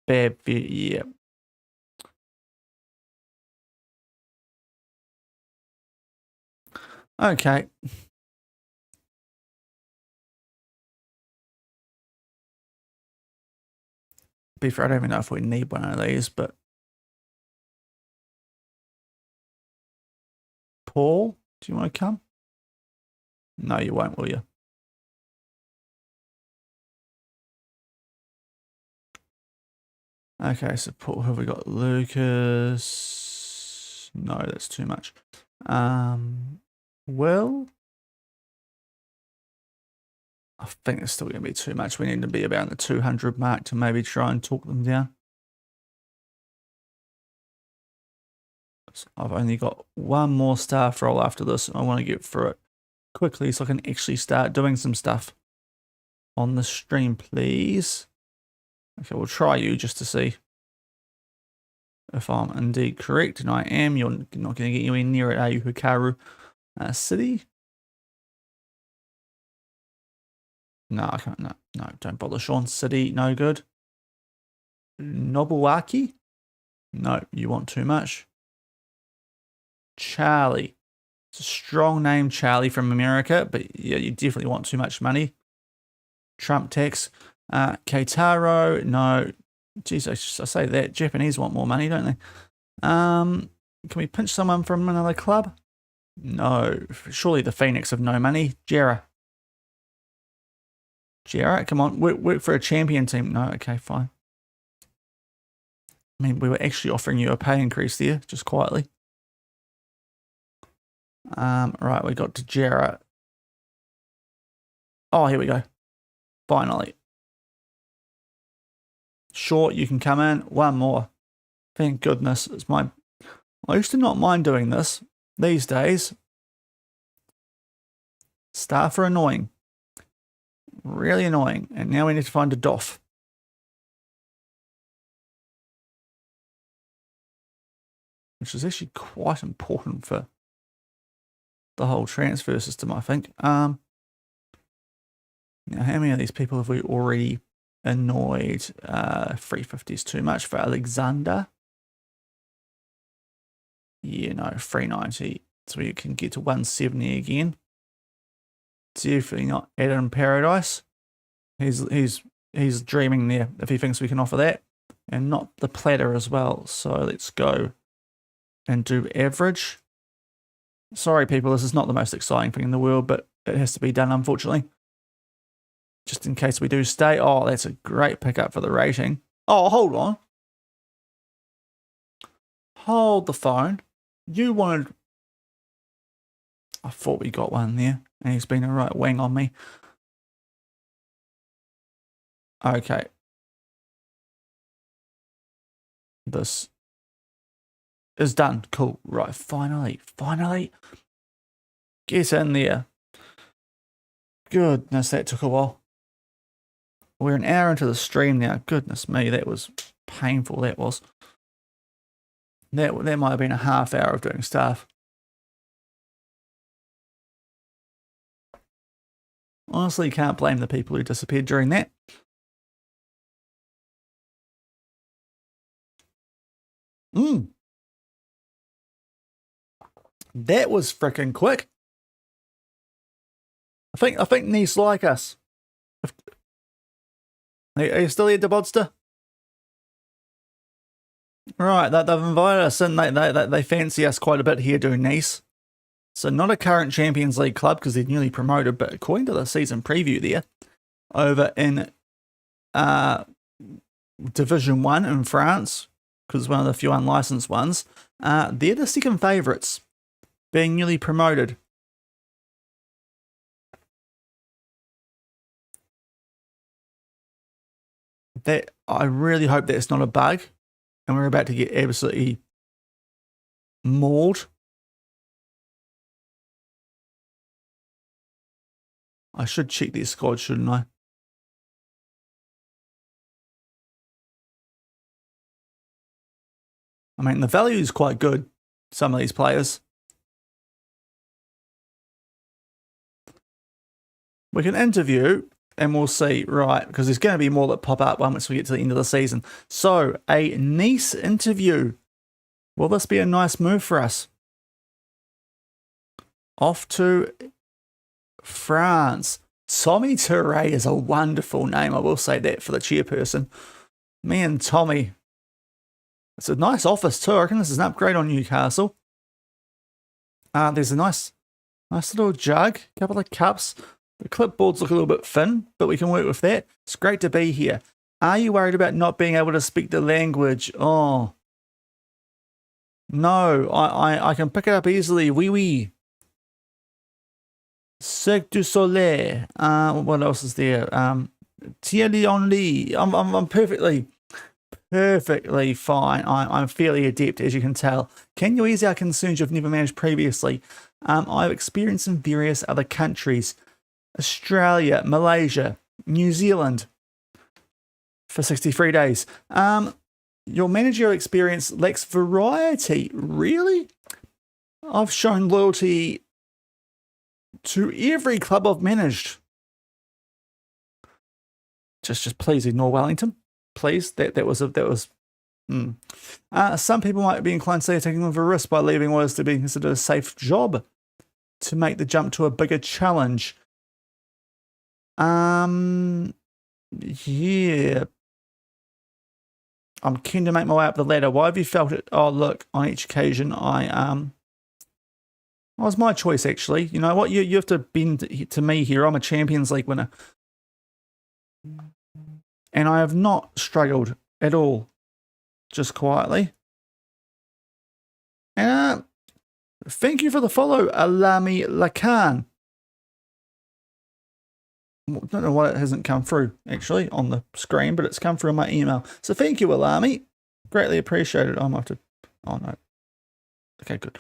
Bab. Yeah. Okay. Be fair, I don't even know if we need one of these, but Paul, do you want to come? No, you won't, will you? Okay, so Paul, have we got Lucas? No, that's too much. Well, I think it's still going to be too much. We need to be about the 200 mark to maybe try and talk them down. So I've only got one more staff role after this. I want to get through it quickly so I can actually start doing some stuff on the stream, please. Okay, we'll try you just to see if I'm indeed correct, and I am. You're not going to get anywhere near it, are you, Hikaru? City? No, I can't. No, don't bother, Shaun. City, no good. Nobuaki? No, you want too much. Charlie. It's a strong name, Charlie, from America, but yeah, you definitely want too much money. Trump tax. Keitaro, no. Geez, I say that. Japanese want more money, don't they? Can we pinch someone from another club? No. Surely the Phoenix have no money. Jera, come on. Work for a champion team. No, okay, fine. I mean, we were actually offering you a pay increase there, just quietly. Right, we got to Jera. Oh, here we go. Finally. Sure, you can come in. One more. Thank goodness. I used to not mind doing this. These days, staff are annoying. Really annoying. And now we need to find a doff. Which is actually quite important for the whole transfer system, I think. Now, how many of these people have we already annoyed? 350 is too much for Alexander. Yeah, no, 390. So we can get to 170 again. Definitely not Adam Paradise. He's dreaming there if he thinks we can offer that. And not the platter as well. So let's go and do average. Sorry, people, this is not the most exciting thing in the world, but it has to be done, unfortunately. Just in case we do stay. Oh, that's a great pickup for the rating. Oh, hold on. Hold the phone. You wanted... I thought we got one there, and he's been a right wing on me. Okay. This is done. Cool. Right, finally. Get in there. Goodness, that took a while. We're an hour into the stream now. Goodness me, that was painful, that was. That might have been a half hour of doing stuff. Honestly, can't blame the people who disappeared during that. That was freaking quick. I think Nice like us. Are you still here, Debodster? Right, they've invited us in. They fancy us quite a bit here doing Nice. So not a current Champions League club because they're newly promoted, but according to the season preview there, over in Division 1 in France, because it's one of the few unlicensed ones, they're the second favourites, being newly promoted. That I really hope that it's not a bug, and we're about to get absolutely mauled. I should check their squad, shouldn't I? I mean, the value is quite good, some of these players. We can interview and we'll see, right, because there's going to be more that pop up once we get to the end of the season. So, a Nice interview. Will this be a nice move for us? Off to France. Tommy Toure is a wonderful name, I will say that, for the chairperson. Me and Tommy. It's a nice office too. I reckon this is an upgrade on Newcastle. There's a nice little jug, couple of cups. The clipboards look a little bit thin, but we can work with that. It's great to be here. Are you worried about not being able to speak the language? Oh. No, I can pick it up easily. Oui, oui. Cirque du Soleil. What else is there? Thierry Henry. I'm perfectly fine. I'm fairly adept, as you can tell. Can you ease our concerns you've never managed previously? I've experienced in various other countries. Australia, Malaysia, New Zealand for 63 days. Your managerial experience lacks variety. Really? I've shown loyalty to every club I've managed. Just please ignore Wellington. Please. That was some people might be inclined to say taking a risk by leaving what is to be considered a safe job to make the jump to a bigger challenge. Yeah. I'm keen to make my way up the ladder. Why have you felt it? Oh, look, on each occasion, well, it's my choice, actually. You know what? You have to bend to me here. I'm a Champions League winner. And I have not struggled at all. Just quietly. And thank you for the follow, Alami Lakan. I don't know why it hasn't come through, actually, on the screen, but it's come through on my email. So thank you, Alami. Greatly appreciated. I might have to... Oh, no. Okay, good.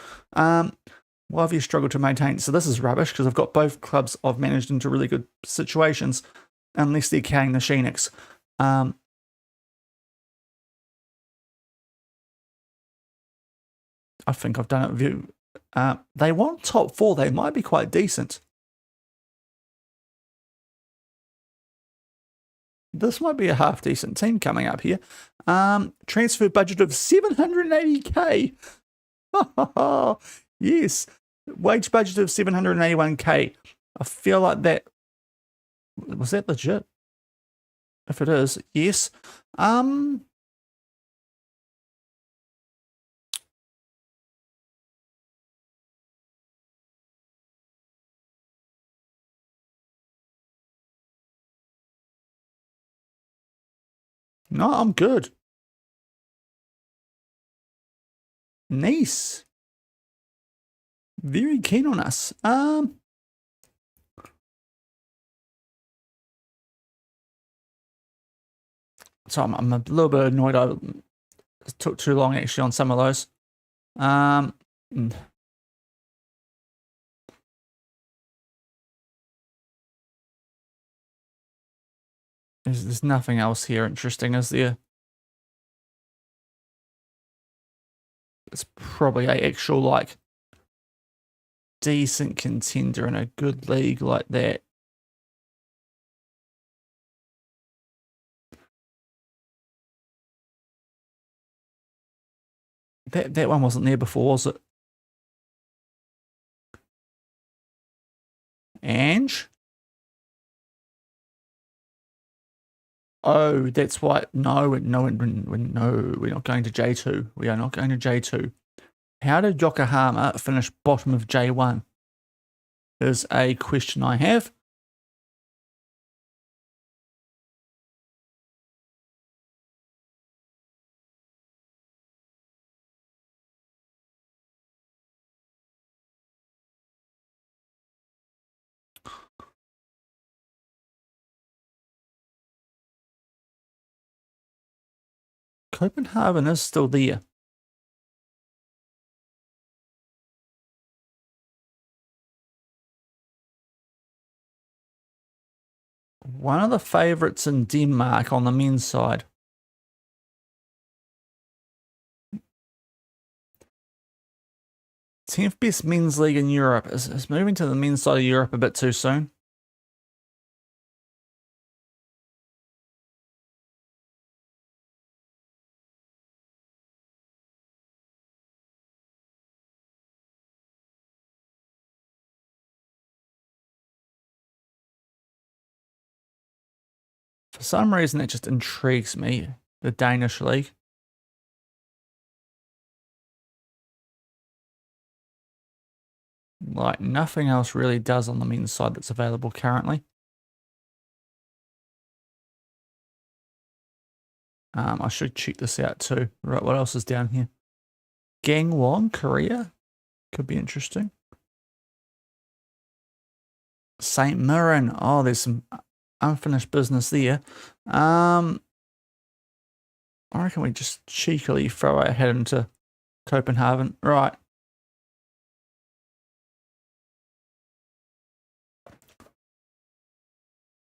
Why have you struggled to maintain? So this is rubbish, because I've got both clubs I've managed into really good situations, unless they're carrying the Phoenix. I think I've done it. They want top 4. They might be quite decent. This might be a half-decent team coming up here. Transfer budget of 780k. Yes. Wage budget of 781k. I feel like that... Was that legit? If it is, yes. No, I'm good. Nice. Very keen on us. So I'm a little bit annoyed I took too long actually on some of those. There's nothing else here interesting, is there? It's probably a actual, like, decent contender in a good league like that. That one wasn't there before, was it? Ange? Oh, that's why. No, we're not going to J2. We are not going to J2. How did Yokohama finish bottom of J1? Is a question I have. Copenhagen is still there. One of the favourites in Denmark on the men's side. Tenth best men's league in Europe. Is moving to the men's side of Europe a bit too soon? For some reason, it just intrigues me, the Danish league. Like, nothing else really does on the men's side that's available currently. I should check this out too. Right, what else is down here? Gangwon, Korea. Could be interesting. St. Mirren. Oh, there's some unfinished business there. I reckon we just cheekily throw our head into Copenhagen. Right.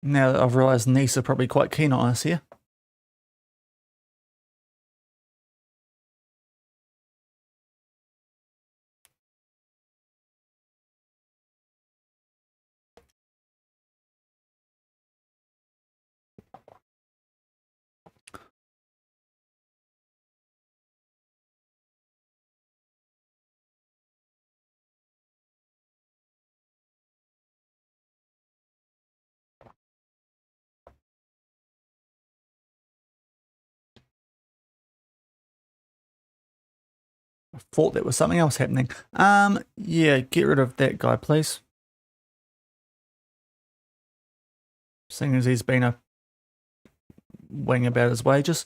Now that I've realised Nice are probably quite keen on us here. I thought there was something else happening. Yeah, get rid of that guy, please. Seeing as he's been a wing about his wages.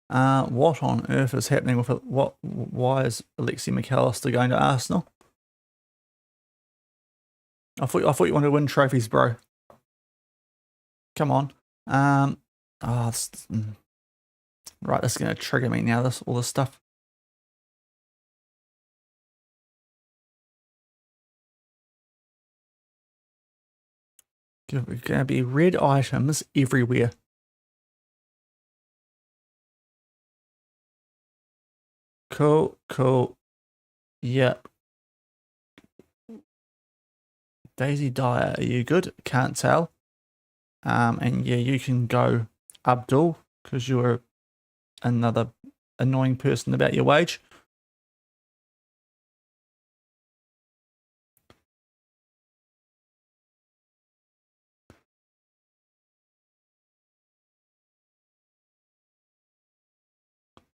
What on earth is happening with it? Why is Alexi McAllister going to Arsenal? I thought you wanted to win trophies, bro. Come on. Right, this is going to trigger me now. All this stuff. There's going to be red items everywhere. Cool. Yep. Daisy Dyer, are you good? Can't tell. And yeah, you can go Abdul, because you're another annoying person about your wage.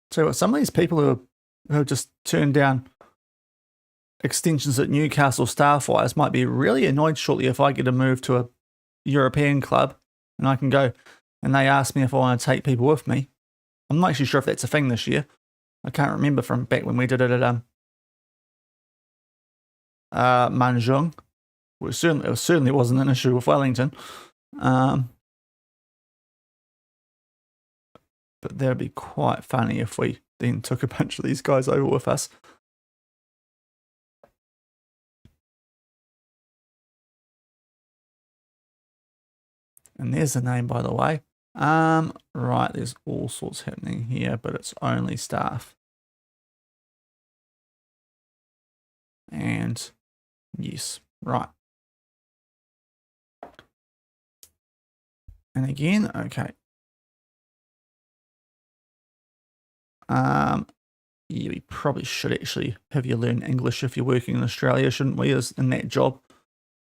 So some of these people who have just turned down extensions at Newcastle Starfires might be really annoyed shortly if I get a move to a European club and I can go and they ask me if I want to take people with me. I'm not actually sure if that's a thing this year. I can't remember from back when we did it at Manjung. It certainly wasn't an issue with Wellington. But that would be quite funny if we then took a bunch of these guys over with us. And there's the name, by the way. Right, there's all sorts happening here, but it's only staff. And yes, right. And again, okay. Yeah, we probably should actually have you learn English if you're working in Australia, shouldn't we, as in that job?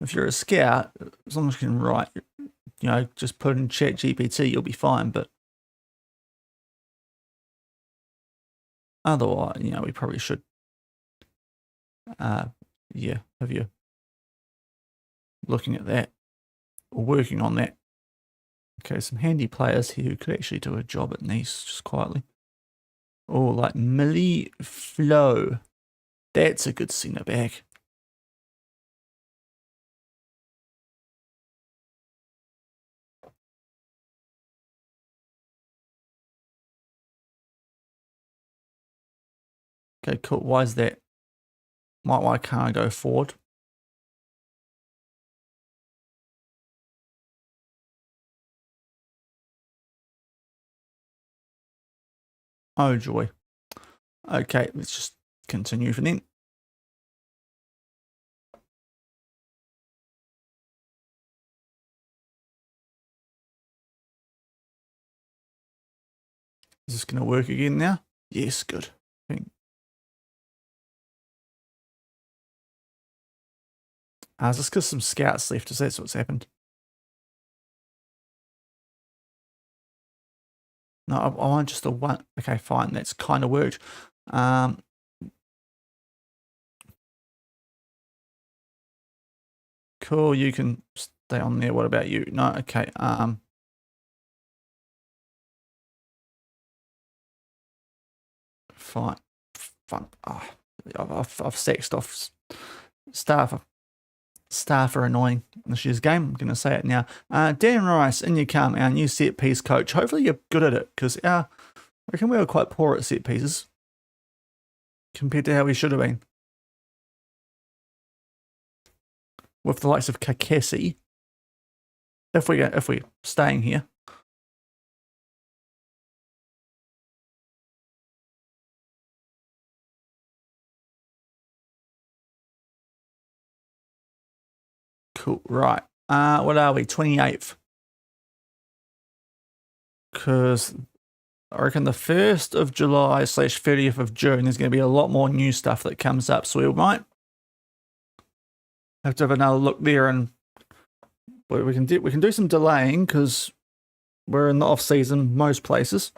If you're a scout, as long as you can write, just put in Chat GPT, you'll be fine. But otherwise, we probably should, have you looking at that or working on that. Okay, some handy players here who could actually do a job at Nice just quietly. Oh, like Millie Flo. That's a good centre back. Okay, cool. Why is that? Why can't I go forward? Oh, joy. Okay, let's just continue for then. Is this going to work again now? Yes, good. Is this because some scouts left? Is that what's happened? No, I want just a one. Okay, fine. That's kind of worked. Cool. You can stay on there. What about you? No. Okay. Fine. Fun. Oh, I've sexed off staff. Staff are annoying in this year's game. I'm going to say it now. Dan Rice, in you come, our new set piece coach. Hopefully you're good at it, because I reckon we were quite poor at set pieces compared to how we should have been. With the likes of Kakesi, if we're staying here. Cool. Right. What are we? 28th. Because I reckon the 1st of July / 30th of June, there's going to be a lot more new stuff that comes up. So we might have to have another look there, and we can do some delaying because we're in the off season most places,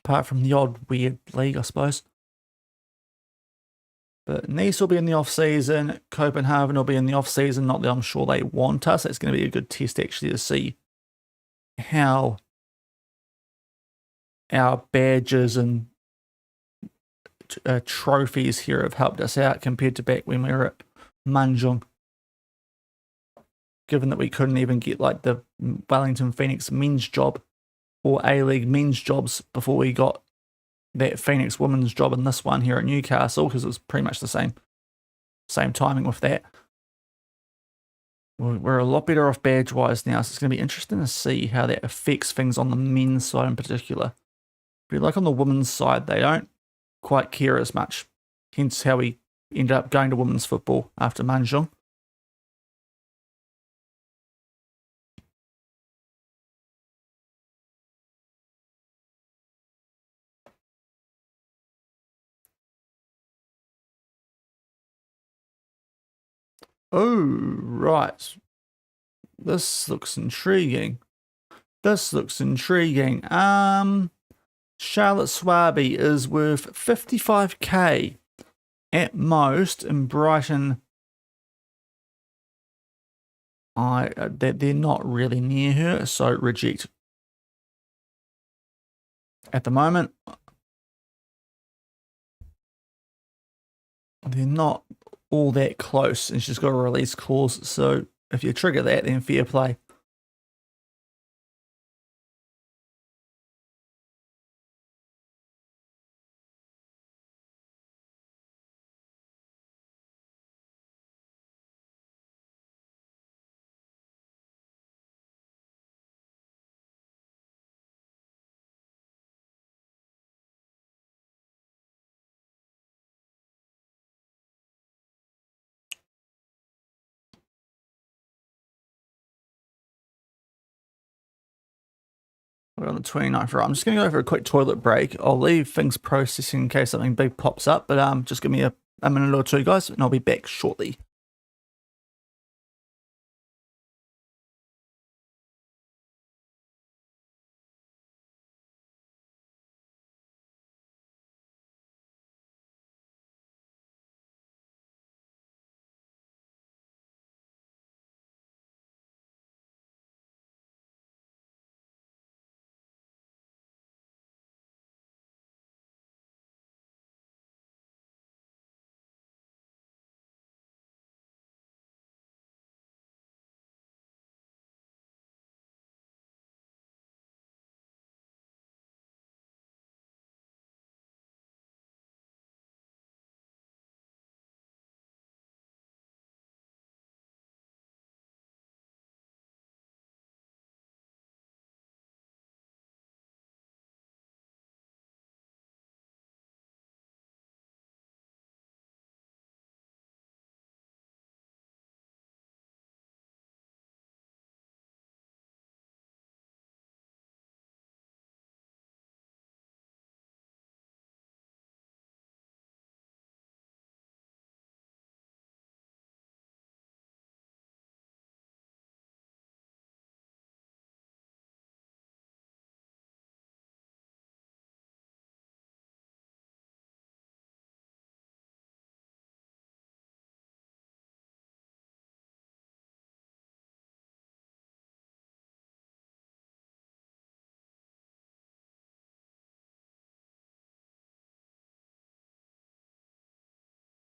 apart from the odd weird league, I suppose. But Nice will be in the off season. Copenhagen will be in the off season. Not that I'm sure they want us. It's going to be a good test actually to see how our badges and trophies here have helped us out compared to back when we were at Manjung. Given that we couldn't even get like the Wellington Phoenix men's job or A-League men's jobs before we got that Phoenix women's job in this one here at Newcastle, because it was pretty much the same timing with that. We're a lot better off badge-wise now, so it's going to be interesting to see how that affects things on the men's side in particular. But like on the women's side, they don't quite care as much. Hence how we ended up going to women's football after Manjung. Oh, right. This looks intriguing. Charlotte Swaby is worth 55k at most, in Brighton. They're not really near her, so reject. At the moment, they're not all that close, and she's got a release clause, so if you trigger that, then fair play. We're on the 29th. Right, I'm just going to go for a quick toilet break. I'll leave things processing in case something big pops up, but just give me a minute or two, guys, and I'll be back shortly.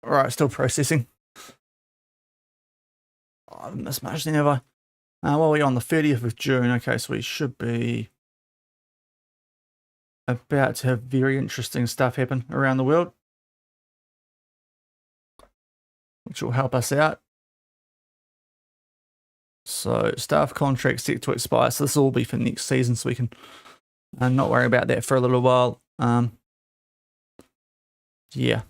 All right, still processing. Oh, I haven't missed much then, have I? Well, we're on the 30th of June. Okay, so we should be about to have very interesting stuff happen around the world, which will help us out. So staff contracts set to expire. So this will all be for next season, so we can not worry about that for a little while. Yeah.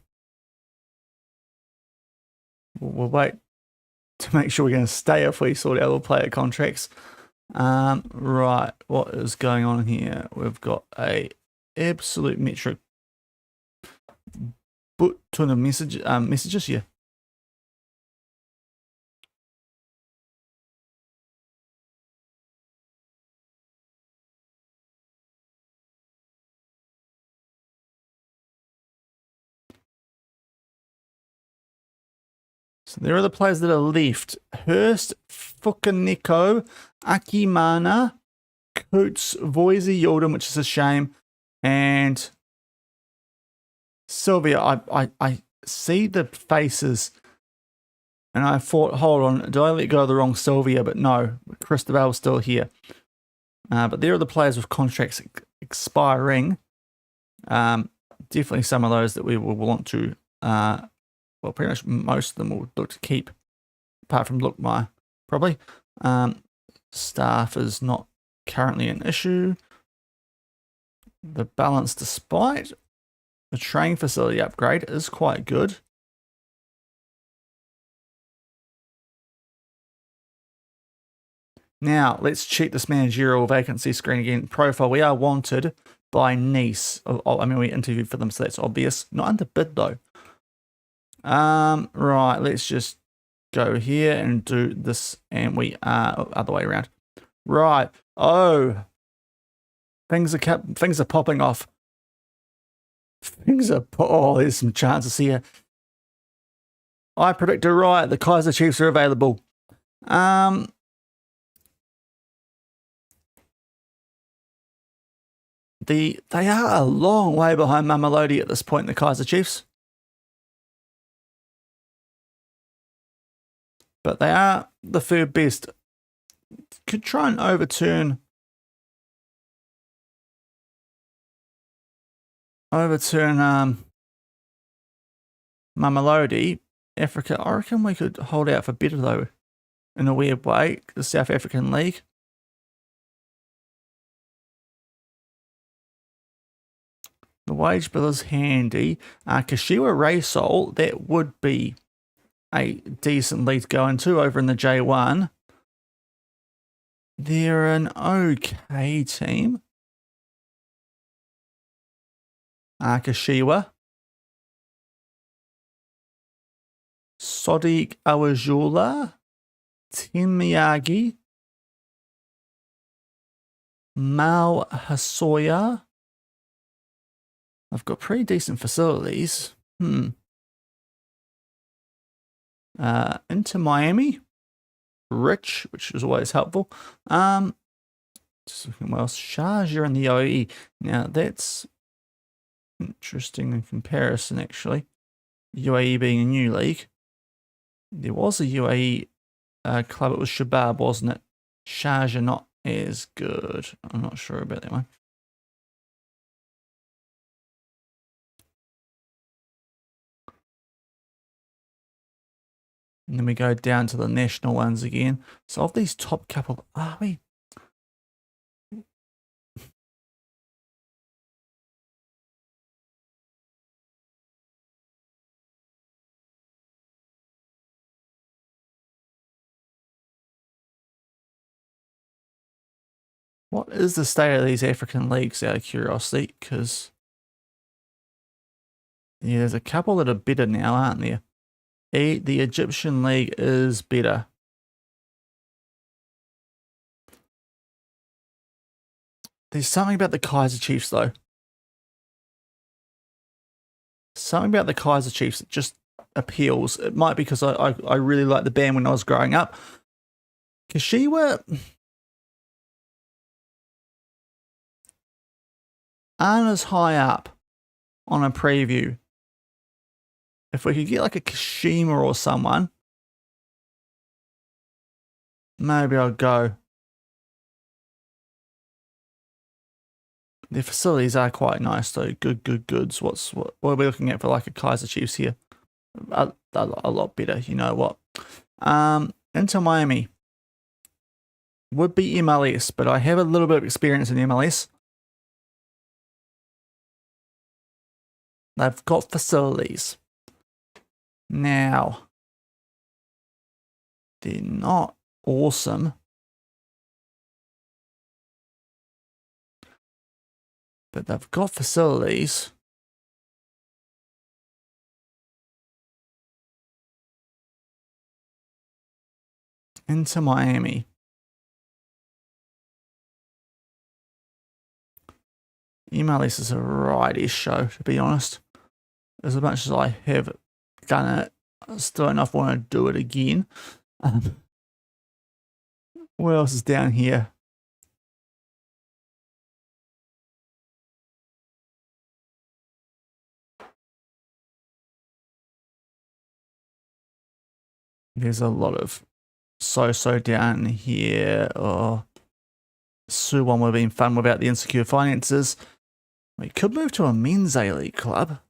We'll wait to make sure we're going to stay if we sort out all player contracts. Right, what is going on here? We've got a absolute metric ton of messages here. So there are the players that are left. Hurst, Fukaneko, Akimana, Coots, Voisey, Yilden, which is a shame, and Sylvia. I see the faces, and I thought, hold on, did I let go of the wrong Sylvia? But no, Cristobal's still here. But there are the players with contracts expiring. Definitely some of those that we will want to... well, pretty much most of them will look to keep, apart from Lookmire, probably. Staff is not currently an issue. The balance, despite the training facility upgrade, is quite good. Now, let's check this managerial vacancy screen again. Profile, we are wanted by Nice. I mean, we interviewed for them, so that's obvious. Not under bid, though. Right, let's just go here and do this, and we are other way around. Right. Oh, things are popping off. Oh, there's some chances here. I predicted right. The Kaiser Chiefs are available. They are a long way behind Mamelodi at this point, the Kaiser Chiefs. But they are the third best. Could try and overturn Mamelodi. Africa, I reckon we could hold out for better, though, in a weird way. The South African League. The wage bill is handy. Kashiwa Raysol, that would be a decent league to go into over in the J1. They're an okay team. Kashiwa, Sodiq Awajula, Tim Miyagi, Mal Hasoya. I've got pretty decent facilities. Into Miami, Rich, which is always helpful. Just looking what else. Sharjah and the UAE. Now that's interesting in comparison, actually. UAE being a new league. There was a UAE club. It was Shabab, wasn't it? Sharjah not as good. I'm not sure about that one. And then we go down to the national ones again. So of these top couple, are we? What is the state of these African leagues, out of curiosity? Because yeah, there's a couple that are better now, aren't there? The Egyptian league is better. There's something about the Kaiser Chiefs, though. Something about the Kaiser Chiefs that just appeals. It might be because I really liked the band when I was growing up. Kashiwa aren't as high up on a preview. If we could get like a Kashima or someone, maybe I'll go. Their facilities are quite nice though. Goods. What are we looking at for like a Kaiser Chiefs here? A lot better. You know what? Into Miami would be MLS, but I have a little bit of experience in MLS. They've got facilities. Now, they're not awesome, but they've got facilities. Into Miami. MLS is a righty show, to be honest. As much as I have done it, I still don't know if I want to do it again. What else is down here? There's a lot of so down here. Oh, Suwon would have been fun without the insecure finances. We could move to a men's A-League club.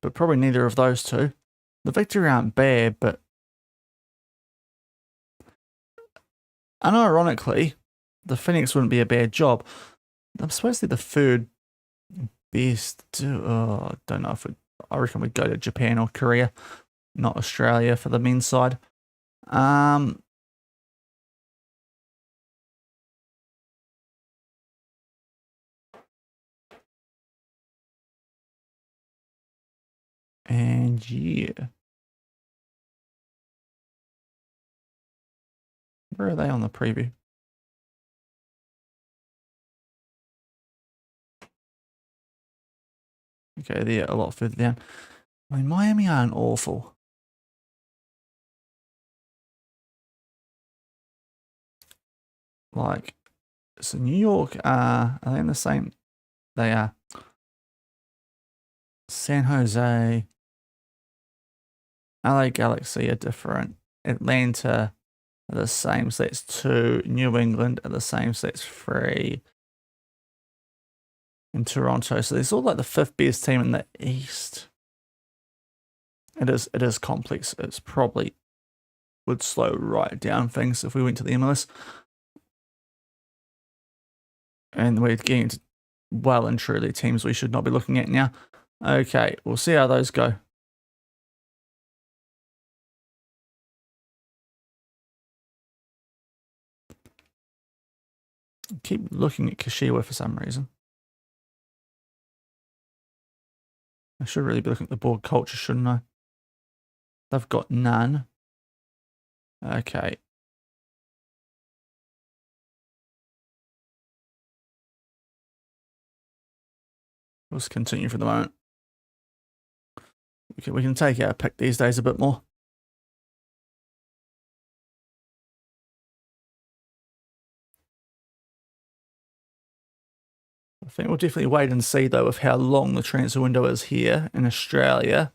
But probably neither of those two. The Victory aren't bad, but unironically, the Phoenix wouldn't be a bad job. I'm supposed to be the third best. I don't know if I reckon we'd go to Japan or Korea, not Australia for the men's side. And yeah. Where are they on the preview? Okay, they're a lot further down. I mean, Miami aren't awful. Like, so New York are they in the same? They are. San Jose, LA Galaxy are different. Atlanta are the same, so that's 2. New England are the same, so that's 3. And Toronto, so there's all like the 5th best team in the East. It is complex. It's probably would slow right down things if we went to the MLS. And we're getting into well and truly teams we should not be looking at now. Okay, we'll see how those go. I keep looking at Kashiwa for some reason. I should really be looking at the board culture, shouldn't I? They've got none. Okay. Let's continue for the moment. We can take our pick these days a bit more. I think we'll definitely wait and see, though, of how long the transfer window is here in Australia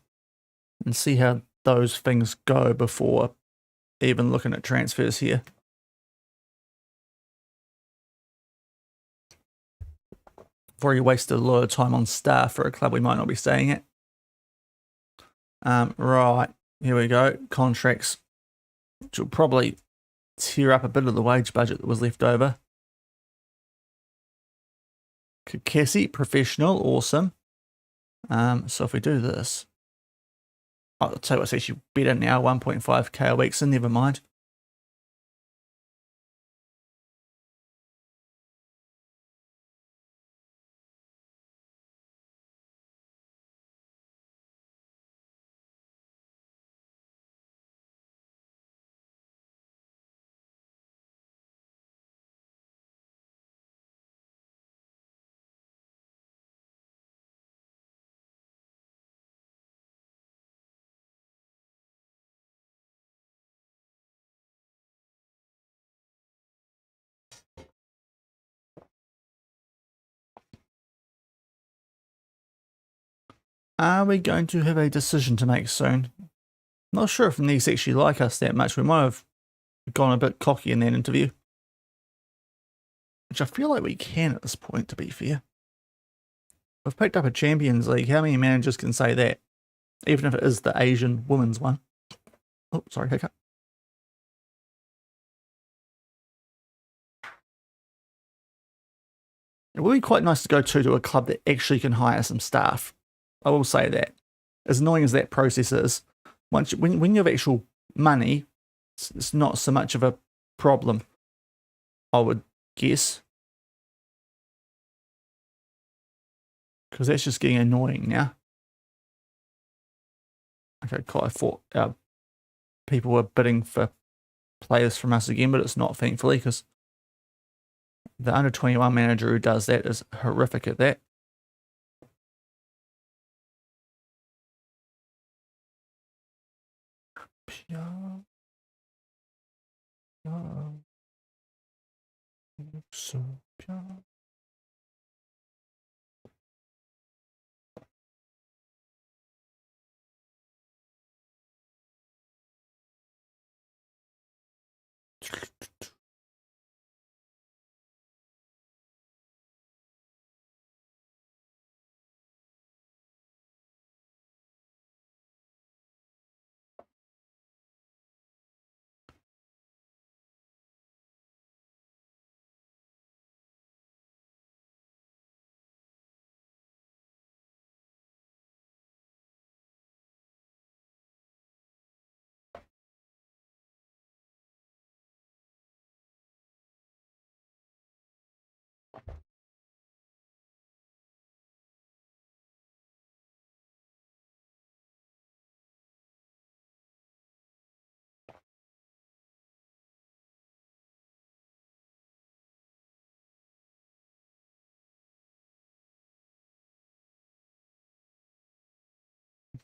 and see how those things go before even looking at transfers here. I've already wasted a lot of time on staff for a club we might not be staying at. Right, here we go. Contracts, which will probably tear up a bit of the wage budget that was left over. Kukesi, professional, awesome. So if we do this, I'll tell you what's actually better now, 1.5k a week, so never mind. Are we going to have a decision to make soon? Not sure if Nice actually like us that much. We might have gone a bit cocky in that interview. Which I feel like we can at this point, to be fair. We've picked up a Champions League. How many managers can say that? Even if it is the Asian women's one. Oh, sorry, hiccup. It would be quite nice to go to a club that actually can hire some staff. I will say that. As annoying as that process is, when you have actual money, it's not so much of a problem, I would guess. Because that's just getting annoying now. Okay, cool. I thought our people were bidding for players from us again, but it's not, thankfully, because the under-21 manager who does that is horrific at that. So pure.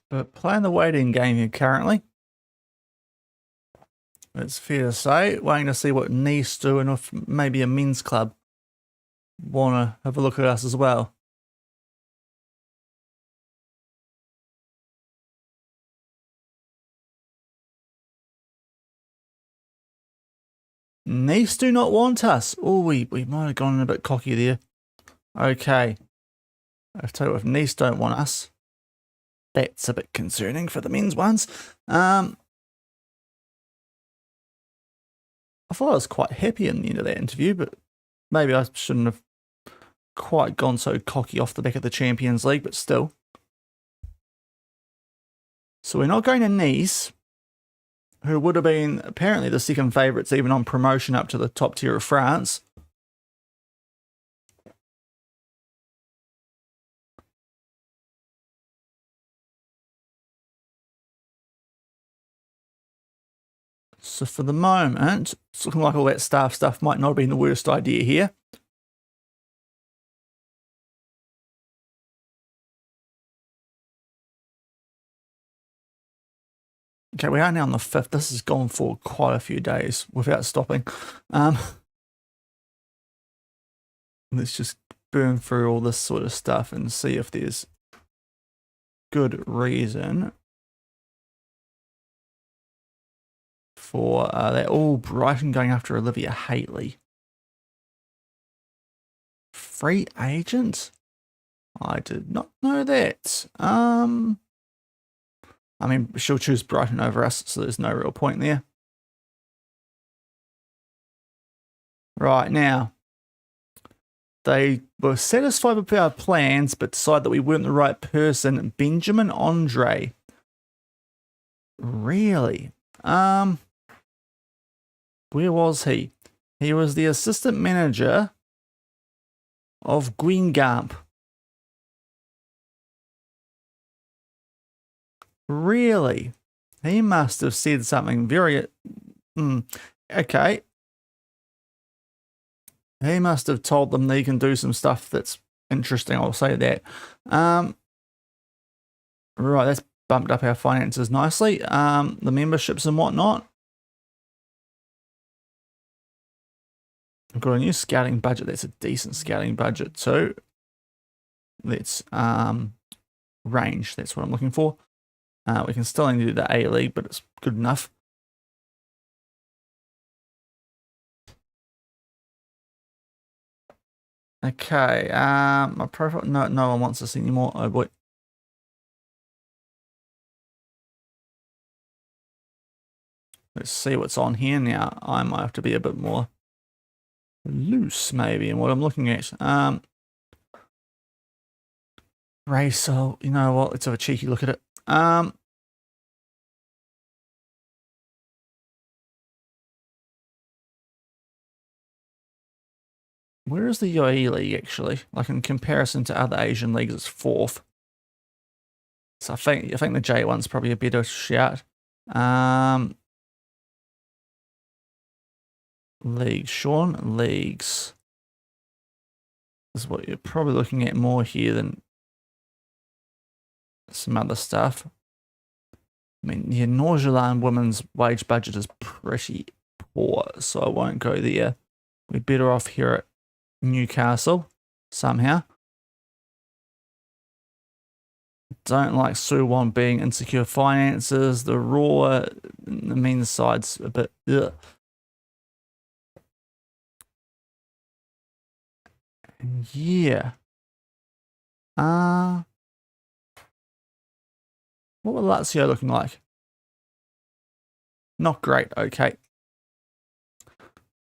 But playing the waiting game here currently. It's fair to say, waiting to see what Nice do and if maybe a men's club want to have a look at us as well. Nice do not want us. Oh, we might have gone a bit cocky there. Okay. I'll tell you what, if Nice don't want us, that's a bit concerning for the men's ones. I thought I was quite happy in the end of that interview, but maybe I shouldn't have quite gone so cocky off the back of the Champions League, but still. So we're not going to Nice, who would have been apparently the second favourites even on promotion up to the top tier of France. So for the moment, it's looking like all that staff stuff might not have been the worst idea here. Okay, we are now on the 5th. This has gone for quite a few days without stopping. Let's just burn through all this sort of stuff and see if there's good reason for that. All Brighton going after Olivia Haitley. Free agent? I did not know that. I mean, she'll choose Brighton over us, so there's no real point there. Right, now, they were satisfied with our plans, but decided that we weren't the right person. Benjamin Andre. Really? Where was he? He was the assistant manager of Guingamp. Really? He must have said something very... okay. He must have told them they can do some stuff that's interesting, I'll say that. Right, that's bumped up our finances nicely. The memberships and whatnot. I've got a new scouting budget. That's a decent scouting budget too. Let's range. That's what I'm looking for. We can still only do the A-League, but it's good enough. Okay, my profile, no one wants this anymore. Oh boy. Let's see what's on here now. I might have to be a bit more loose maybe in what I'm looking at. Race, so you know what, let's have a cheeky look at it. Where is the UAE league actually? Like in comparison to other Asian leagues, it's 4th. So I think the J one's probably a better shout. Leagues, Shaun, leagues. This is what you're probably looking at more here than some other stuff. I mean, yeah, Norjalan women's wage budget is pretty poor, so I won't go there. We're better off here at Newcastle somehow. Don't like Suwon being insecure finances. The Raw, the men's side's a bit ugh. Yeah. What was Lazio looking like? Not great. Okay.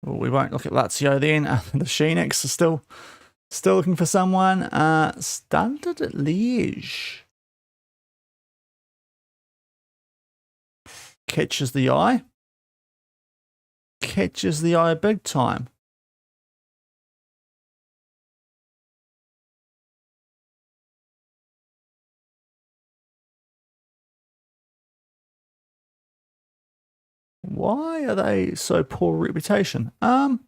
Well, we won't look at Lazio then. The Sheenix are still looking for someone. Standard at Liège. Catches the eye. Catches the eye big time. Why are they so poor reputation? And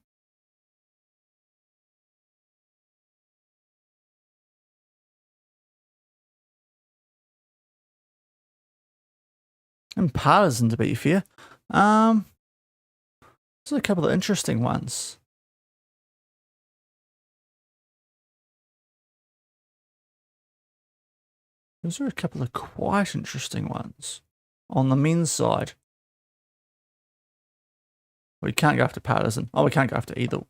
partisan, to be fair. There's a couple of interesting ones. Those are a couple of quite interesting ones on the men's side. We can't go after partisan. Oh, we can't go after either.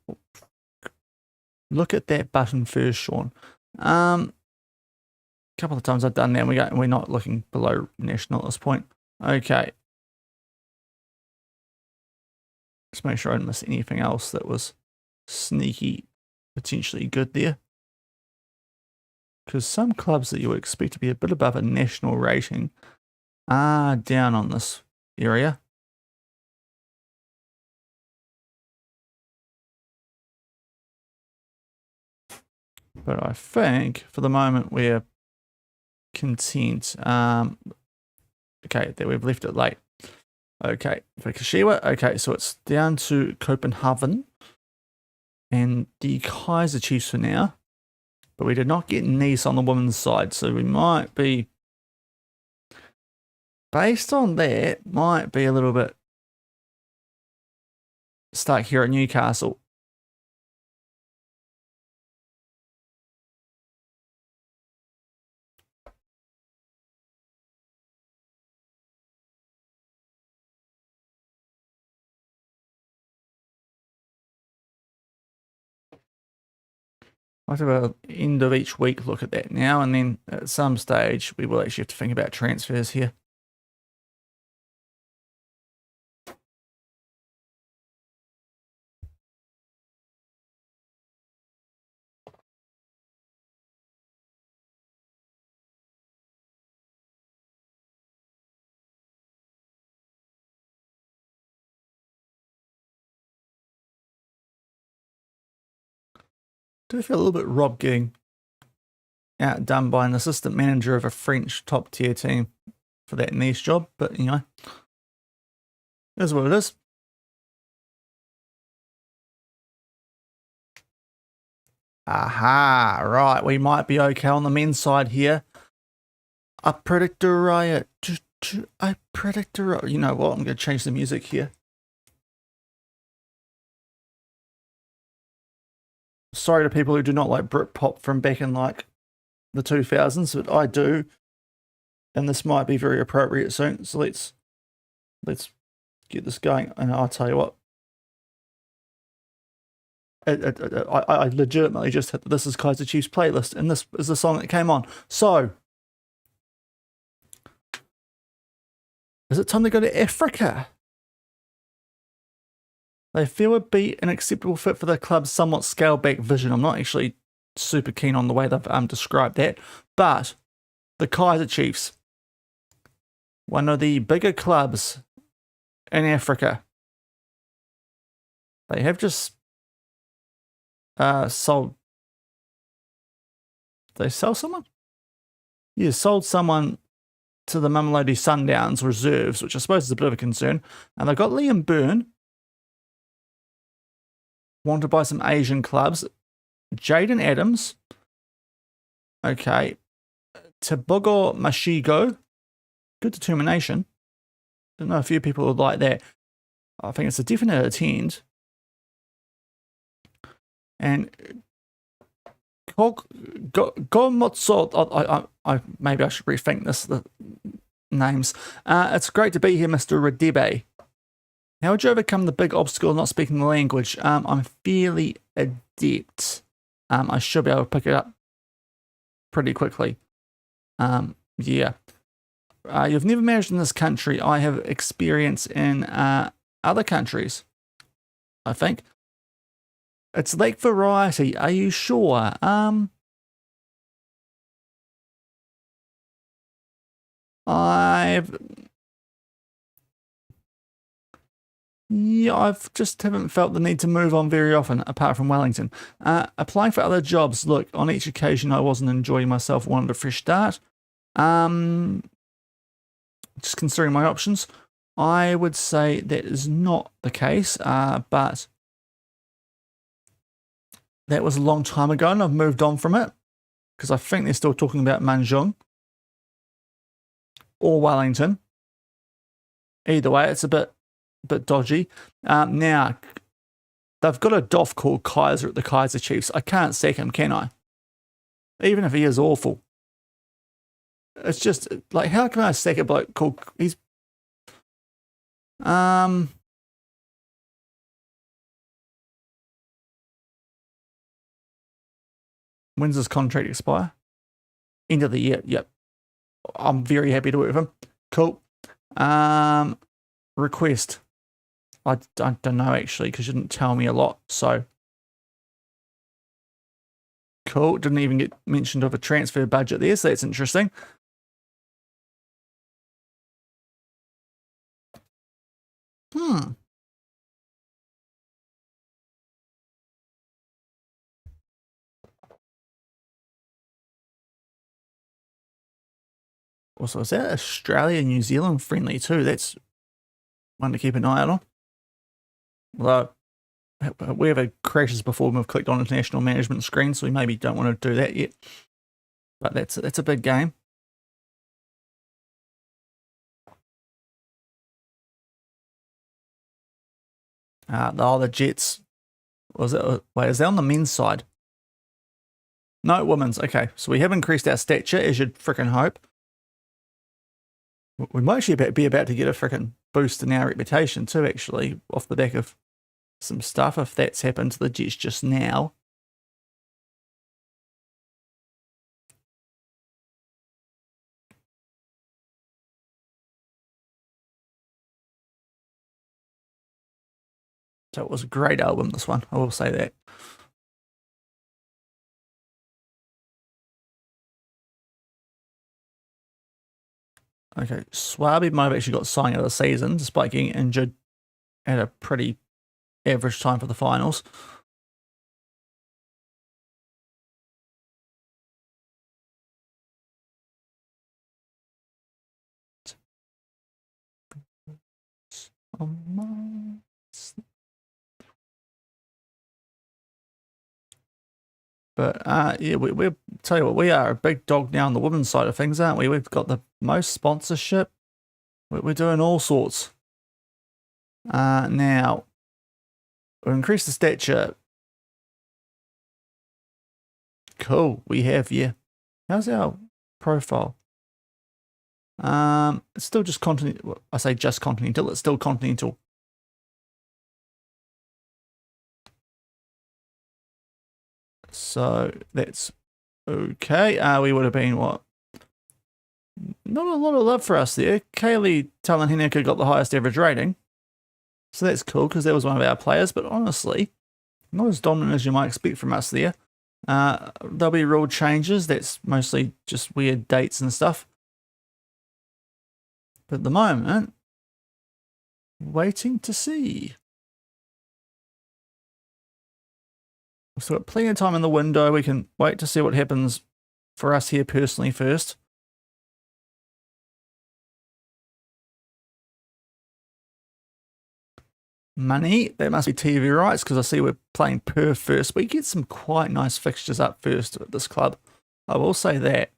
Look at that button first, Shaun. A couple of times I've done that, and we're not looking below national at this point. Okay. Let's make sure I didn't miss anything else that was sneaky, potentially good there. Because some clubs that you would expect to be a bit above a national rating are down on this area. But I think for the moment we're content. Okay, there we've left it late. Okay, for Kashiwa. Okay, so it's down to Copenhagen and the Kaiser Chiefs for now. But we did not get Nice on the women's side, so we might be, based on that, might be a little bit stuck here at Newcastle. I have to end of each week look at that now, and then at some stage we will actually have to think about transfers here. Do feel a little bit robbed getting outdone by an assistant manager of a French top tier team for that niche job, but you know, it is what it is. Aha, right, we might be okay on the men's side here. A Predator Riot. A Predator Riot. You know what, I'm going to change the music here. Sorry to people who do not like Britpop from back in like the 2000s, but I do, and this might be very appropriate soon. So let's get this going, and I'll tell you what. I legitimately just hit the This Is Kaiser Chiefs playlist, and this is the song that came on. So, is it time to go to Africa? They feel would be an acceptable fit for the club's somewhat scaled-back vision. I'm not actually super keen on the way they've described that, but the Kaiser Chiefs, one of the bigger clubs in Africa, they have just sold. Did they sell someone? Yeah, sold someone to the Mamelodi Sundowns reserves, which I suppose is a bit of a concern. And they've got Liam Byrne, wanted by some Asian clubs. Jaden Adams. Okay. Tabogo Mashigo. Good determination. I know a few people would like that. I think it's a definite attend. And Gomotso, maybe I should rethink the names. It's great to be here, Mr. Radebe. How would you overcome the big obstacle of not speaking the language? I'm fairly adept. I should be able to pick it up pretty quickly. Yeah. You've never managed in this country. I have experience in other countries, I think. It's Lake Variety. Are you sure? I've just haven't felt the need to move on very often, apart from Wellington. Applying for other jobs. Look, on each occasion I wasn't enjoying myself, wanted a fresh start. Just considering my options, I would say that is not the case, but that was a long time ago and I've moved on from it because I think they're still talking about Manjung or Wellington. Either way, it's a bit dodgy. Now, they've got a doff called Kaiser at the Kaiser Chiefs. I can't sack him, can I? Even if he is awful. It's just, like, how can I sack a bloke called... He's... When's his contract expire? End of the year, yep. I'm very happy to work with him. Cool. Request. I don't know, actually, because you didn't tell me a lot, so... Cool. Didn't even get mentioned of a transfer budget there, so that's interesting. Also, is that Australia, New Zealand friendly too? That's one to keep an eye out on. Although we have had crashes before when we've clicked on international management screen, so we maybe don't want to do that yet. But that's a big game. The Jets. Was it? Wait, is that on the men's side? No, women's. Okay, so we have increased our stature, as you'd frickin' hope. We might actually be about to get a frickin' boost in our reputation too, actually, off the back of some stuff, if that's happened to the Jets just now. So it was a great album, this one, I will say that. Okay, Swaby might have actually got signed out of the season, despite getting injured at a pretty average time for the finals. But yeah, we tell you what, we are a big dog now on the women's side of things, aren't we? We've got the most sponsorship. We're doing all sorts. Now, we'll increase the stature. Cool, we have, yeah. How's our profile? It's still just continental. I say just continental, it's still continental. So that's okay. We would have been what? Not a lot of love for us there. Kaylee Talanhineka got the highest average rating. So that's cool because that was one of our players, but honestly, not as dominant as you might expect from us there. There'll be rule changes. That's mostly just weird dates and stuff. But at the moment, waiting to see. We've still got plenty of time in the window. We can wait to see what happens for us here personally first. Money, that must be TV rights because I see we're playing Perth first. We get some quite nice fixtures up first at this club. I will say that.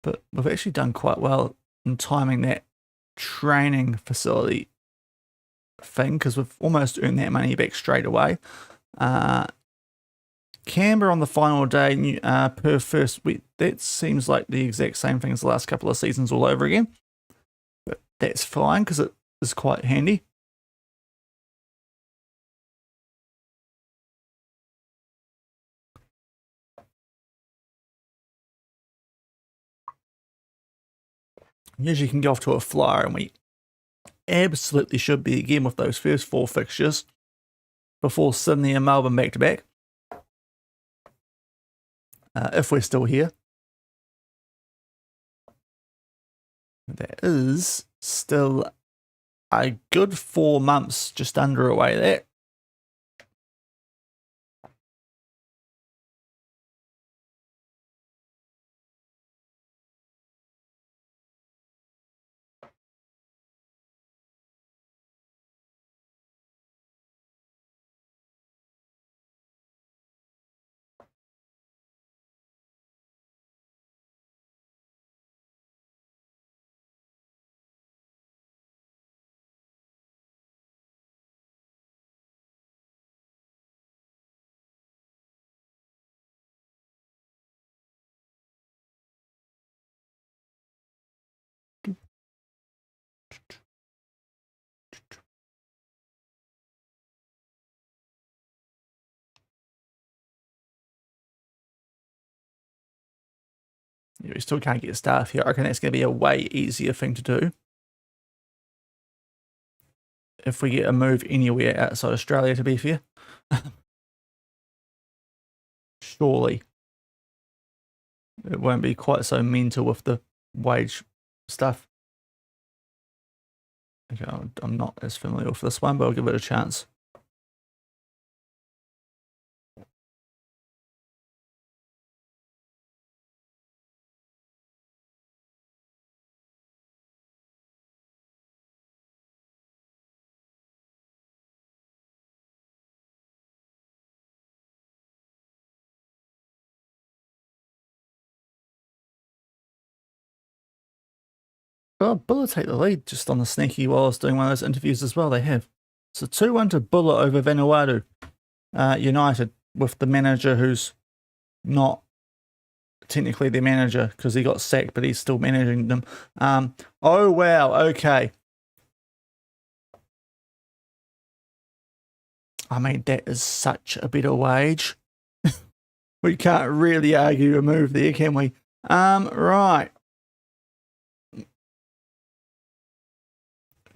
But we've actually done quite well in timing that training facility thing because we've almost earned that money back straight away. Canberra on the final day, Perth first. That seems like the exact same thing as the last couple of seasons all over again. But that's fine because it is quite handy. Usually you can go off to a flyer, and we absolutely should be again with those first 4 fixtures before Sydney and Melbourne back to back. If we're still here. That is still a good 4 months just under away there. We still can't get staff here. I reckon that's going to be a way easier thing to do if we get a move anywhere outside Australia, to be fair. Surely it won't be quite so mental with the wage stuff. Okay, I'm not as familiar with this one, but I'll give it a chance. Oh, Buller take the lead just on the sneaky while I was doing one of those interviews as well. They have. So 2-1 to Buller over Vanuatu United, with the manager who's not technically their manager because he got sacked, but he's still managing them. Oh, wow. Okay. I mean, that is such a better wage. We can't really argue a move there, can we? Right.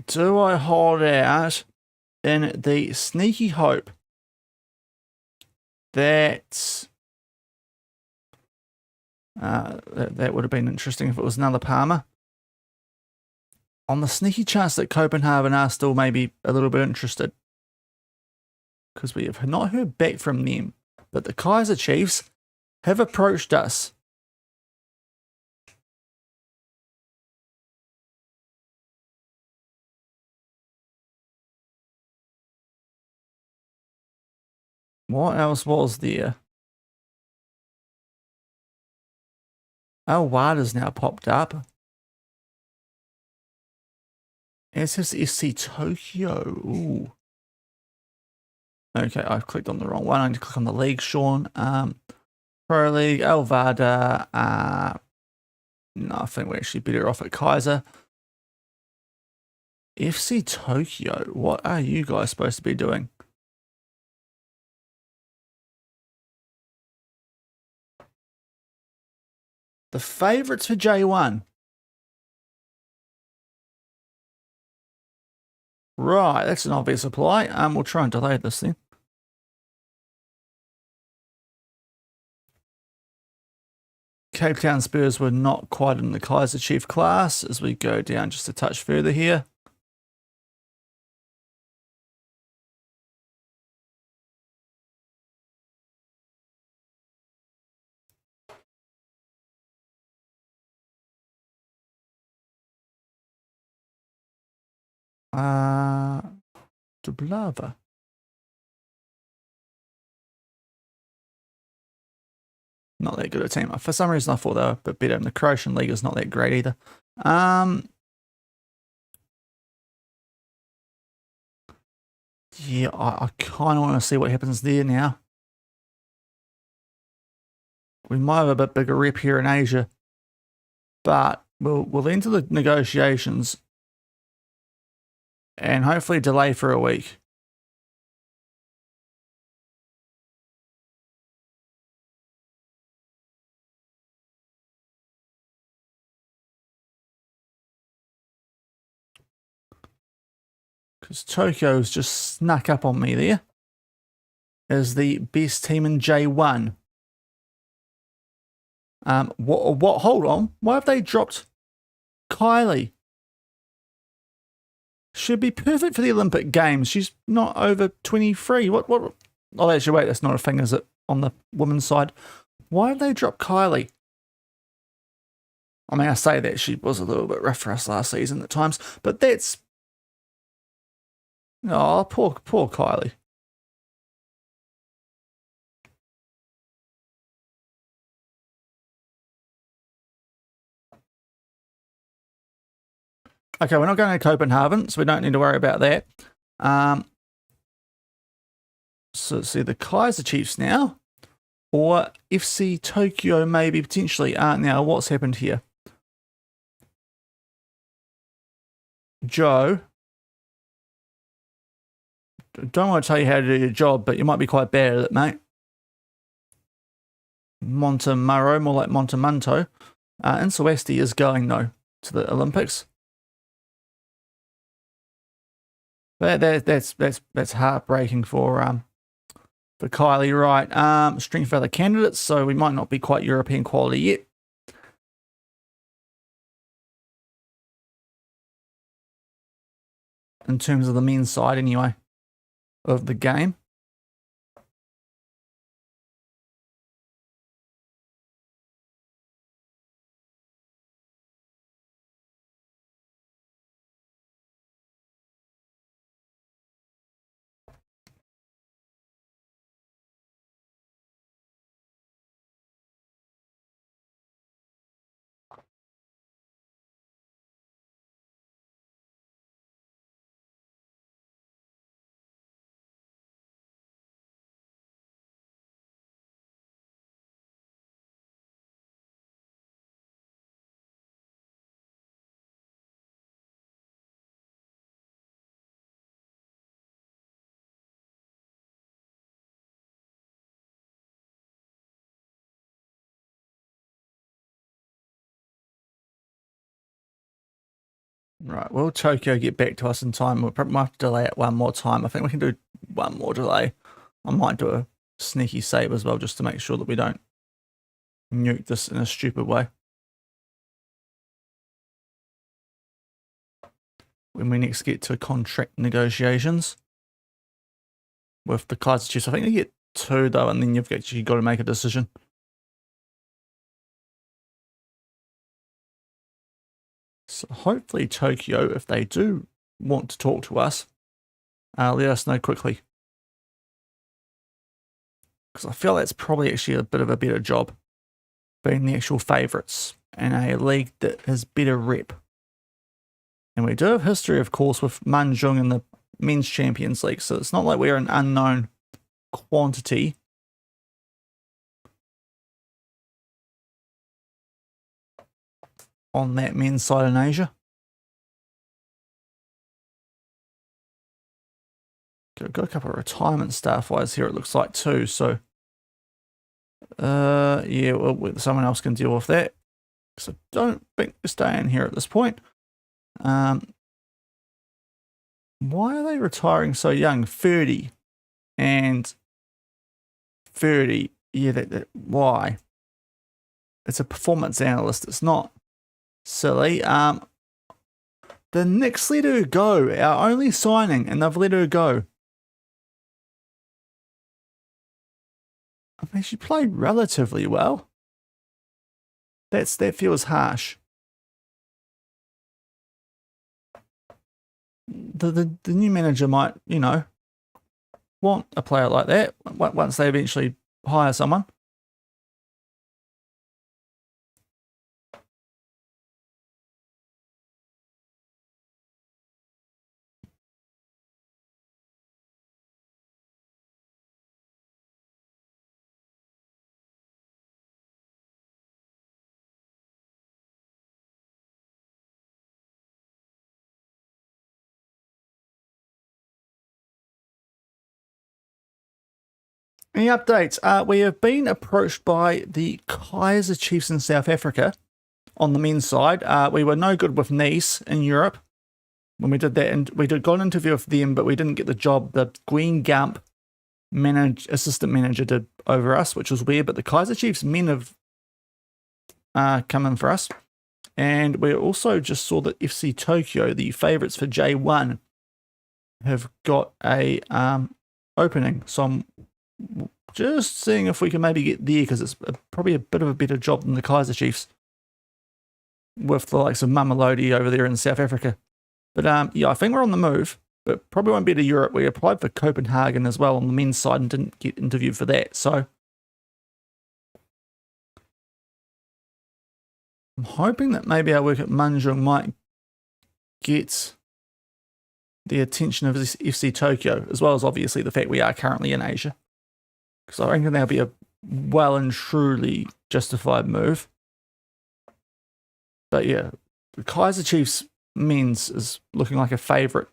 Do I hold out in the sneaky hope that that would have been interesting if it was another Palmer? On the sneaky chance that Copenhagen are still maybe a little bit interested, because we have not heard back from them, but the Kaiser Chiefs have approached us. What else was there? Oh, Wada's now popped up. It says FC Tokyo. Ooh. Okay, I've clicked on the wrong one. I need to click on the league, Shaun. Pro League, Elvada. No, I think we're actually better off at Kaiser. FC Tokyo, what are you guys supposed to be doing? The favourites for J1. Right, that's an obvious apply. We'll try and delay this thing. Cape Town Spurs were not quite in the Kaiser Chief class as we go down just a touch further here. Dublava. Not that good a team. For some reason, I thought they were a bit better, and the Croatian League is not that great either. Yeah, I kind of want to see what happens there now. We might have a bit bigger rep here in Asia, but we'll enter the negotiations and hopefully delay for a week. Because Tokyo's just snuck up on me there as the best team in J1. What? Hold on. Why have they dropped Kylie? Should be perfect for the Olympic Games. She's not over 23. What? Oh, actually, wait. That's not a thing, is it? On the women's side. Why have they dropped Kylie? I mean, I say that she was a little bit rough for us last season at times, but that's... Oh, poor Kylie. Okay, we're not going to Copenhagen, so we don't need to worry about that. So let's see the Kaiser Chiefs now, or FC Tokyo maybe potentially. Now, what's happened here? Joe, don't want to tell you how to do your job, but you might be quite bad at it, mate. Montemuro, more like Montemanto. Insuesti is going, though, to the Olympics. That's heartbreaking for Kylie, right? Strength of other candidates, so we might not be quite European quality yet. In terms of the men's side, anyway, of the game. Right, will Tokyo get back to us in time? We'll probably have to delay it one more time. I think we can do one more delay. I might do a sneaky save as well, just to make sure that we don't nuke this in a stupid way. When we next get to contract negotiations with the Kaiser Chiefs, I think you get 2 though, and then you've actually got to make a decision. So hopefully Tokyo, if they do want to talk to us, let us know quickly. Because I feel that's probably actually a bit of a better job, being the actual favourites in a league that has better rep. And we do have history, of course, with Manjung in the Men's Champions League, so it's not like we're an unknown quantity. On that men's side in Asia. Got a couple of retirement staff-wise here, it looks like, too, so... yeah, well, someone else can deal with that. So don't think they're staying here at this point. Why are they retiring so young? 30 and 30. Yeah, why? It's a performance analyst. It's not silly. The Knicks let her go. Our only signing, and they've let her go. I mean, she played relatively well. That feels harsh. The new manager might, you know, want a player like that once they eventually hire someone. Any updates? We have been approached by the Kaiser Chiefs in South Africa on the men's side. We were no good with Nice in Europe when we did that, and we got an interview with them, but we didn't get the job. The Green Gump assistant manager did over us, which was weird, but the Kaiser Chiefs men have come in for us. And we also just saw that FC Tokyo, the favourites for J1, have got a opening. So I'm just seeing if we can maybe get there, because it's probably a bit of a better job than the Kaiser Chiefs with the likes of Mamelodi over there in South Africa. But yeah, I think we're on the move, but probably won't be to Europe. We applied for Copenhagen as well on the men's side and didn't get interviewed for that. So I'm hoping that maybe our work at Manjung might get the attention of FC Tokyo, as well as obviously the fact we are currently in Asia. Because I reckon that'll be a well and truly justified move. But yeah, the Kaiser Chiefs men's is looking like a favourite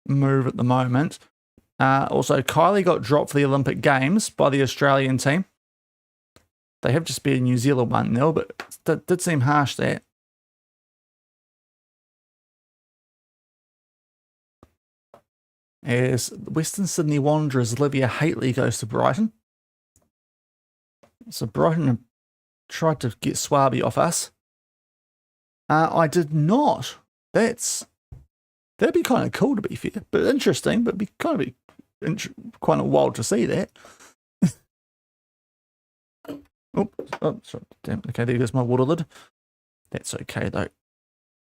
move at the moment. Also, Kylie got dropped for the Olympic Games by the Australian team. They have just beaten New Zealand 1-0, but that did seem harsh, that. As Western Sydney Wanderers' Olivia Haitley goes to Brighton. So Brighton tried to get Swaby off us. I did not. That'd be kind of cool, to be fair, but interesting. But be kind of wild to see that. oh, sorry, damn. Okay, there goes my water lid. That's okay though.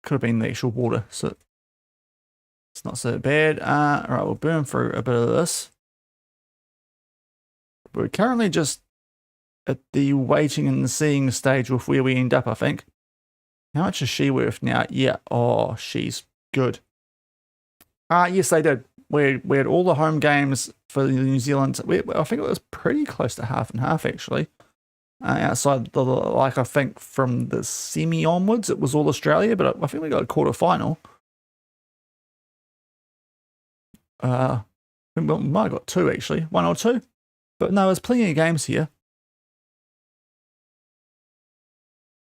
Could have been the actual water, so it's not so bad. All right, we'll burn through a bit of this. We're currently just at the waiting and seeing stage with where we end up, I think. How much is she worth now? Yeah. Oh, she's good. Yes, they did. We had all the home games for New Zealand. I think it was pretty close to half and half, actually. Outside the, like, I think from the semi onwards, it was all Australia, but I think we got a quarter final. We might have got 2, actually. 1 or 2. But no, there's plenty of games here.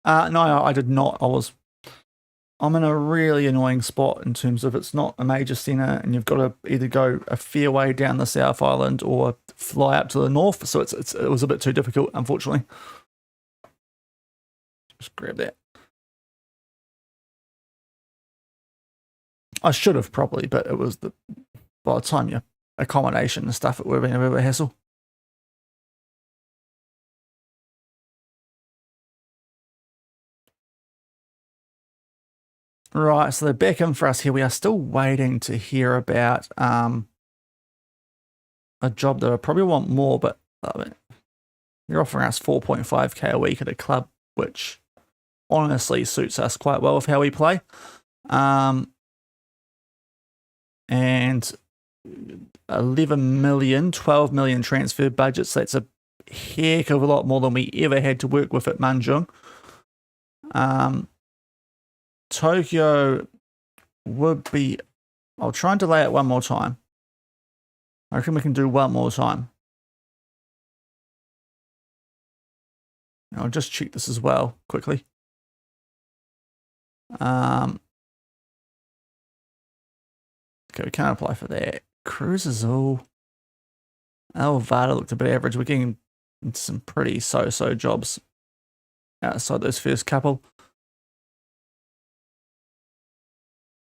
No, I did not. I was I'm in a really annoying spot in terms of it's not a major centre and you've got to either go a fair way down the South Island or fly up to the north. So it was a bit too difficult, unfortunately. Just grab that. I should have probably, but it was by the time your accommodation and stuff, it would have been a bit of a hassle. Right, so they're back in for us here. We are still waiting to hear about a job that I probably want more, but they're offering us 4.5k a week at a club, which honestly suits us quite well with how we play. And 11 million, 12 million transfer budget, so that's a heck of a lot more than we ever had to work with at Manjung. Tokyo would be... I'll try and delay it one more time. I reckon we can do one more time. I'll just check this as well, quickly. Okay, we can't apply for that. Cruises all... Elgato looked a bit average. We're getting some pretty so-so jobs outside those first couple.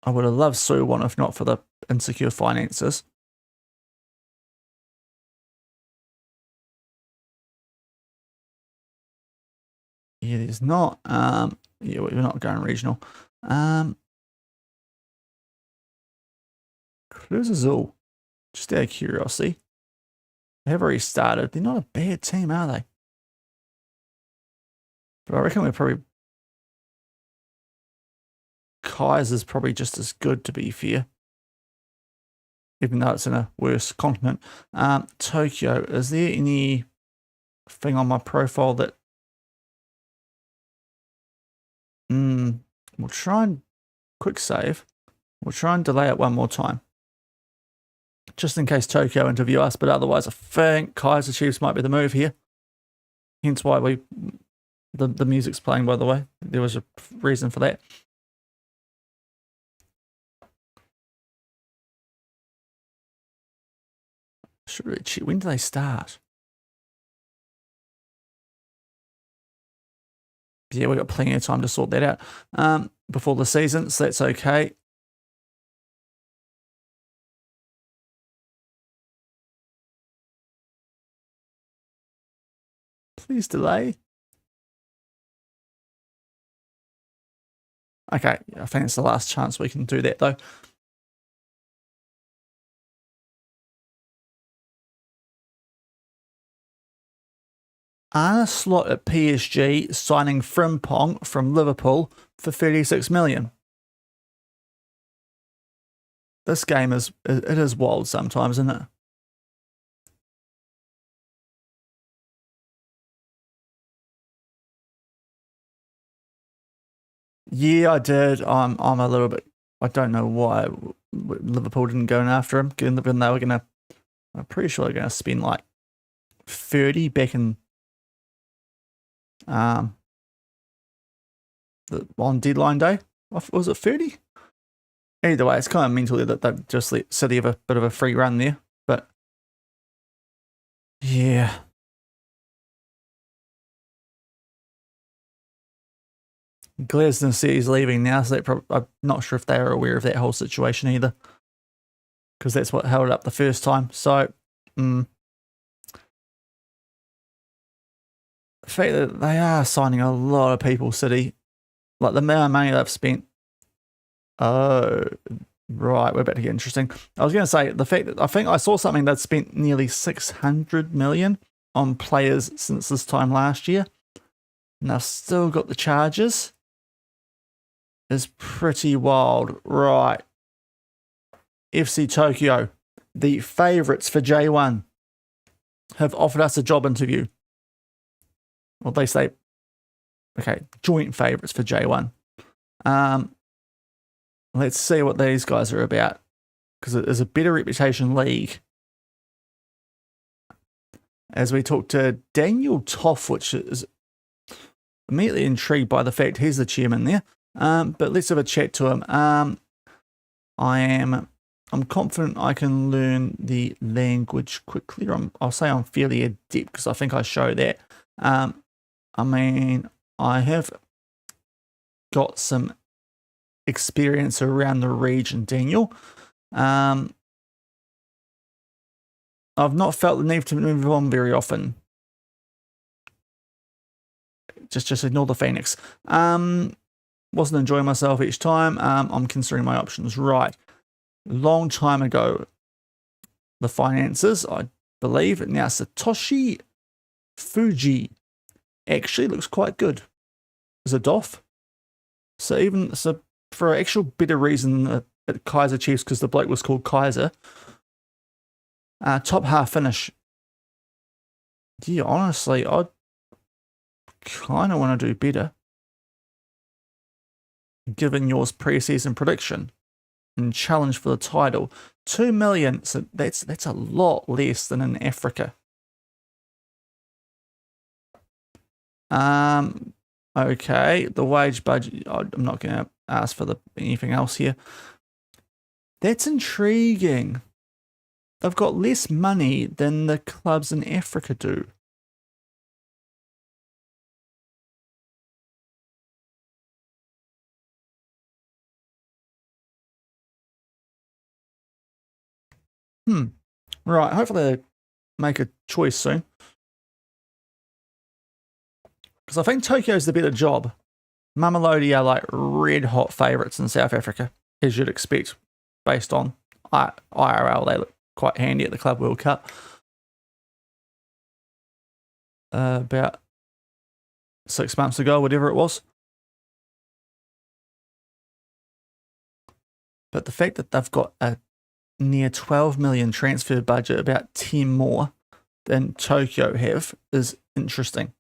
I would have loved Suwon if not for the insecure finances. Yeah, there's not. Yeah, we're not going regional. Cruises all. Just out of curiosity. They have already started. They're not a bad team, are they? But I reckon we're probably... Kaiser's probably just as good, to be fair. Even though it's in a worse continent. Tokyo, is there anything on my profile that... We'll try and... Quick save. We'll try and delay it one more time. Just in case Tokyo interview us, but otherwise I think Kaiser Chiefs might be the move here. Hence why the music's playing, by the way. There was a reason for that. When do they start? Yeah, we've got plenty of time to sort that out before the season, so that's okay. Please delay. Okay, I think it's the last chance we can do that, though. Arne Slot at PSG signing Frimpong from Liverpool for 36 million. This game is wild sometimes, isn't it? Yeah, I did. I'm a little bit... I don't know why Liverpool didn't go in after him, given they were going to... I'm pretty sure they're going to spend like 30 back in... on deadline day. Was it 30? Either way, it's kind of mental that they've just let City have a bit of a free run there. But yeah. Glasner says he's leaving now, so I'm not sure if they are aware of that whole situation either. Because that's what held it up the first time. So, the fact that they are signing a lot of people, City, like the amount of money they've spent. Oh, right, we're about to get interesting. I was going to say the fact that I think I saw something that spent nearly 600 million on players since this time last year. And they've still got the charges. Is pretty wild. Right. FC Tokyo, the favourites for J1, have offered us a job interview. Well, they say, okay, joint favourites for J1. Let's see what these guys are about, because it is a better reputation league. As we talk to Daniel Toff, which is immediately intrigued by the fact he's the chairman there. But let's have a chat to him. I'm confident I can learn the language quickly. I'll say I'm fairly adept because I think I show that. I mean, I have got some experience around the region, Daniel. I've not felt the need to move on very often. Just ignore the Phoenix. Wasn't enjoying myself each time. I'm considering my options. Right. Long time ago, the finances, I believe. Now, Satoshi Fuji actually looks quite good as a DOF. So for an actual better reason at Kaiser Chiefs, because the bloke was called Kaiser. Top half finish. Yeah, honestly, I'd kind of want to do better, given yours pre-season prediction and challenge for the title. 2 million, so that's a lot less than in Africa. Okay, the wage budget, I'm not going to ask for anything else here. That's intriguing. They've got less money than the clubs in Africa do. Right, hopefully they make a choice soon. Because I think Tokyo's the better job. Mamelodi are like red hot favourites in South Africa, as you'd expect, based on IRL. They look quite handy at the Club World Cup. About 6 months ago, whatever it was. But the fact that they've got a near 12 million transfer budget, about 10 more than Tokyo have, is interesting.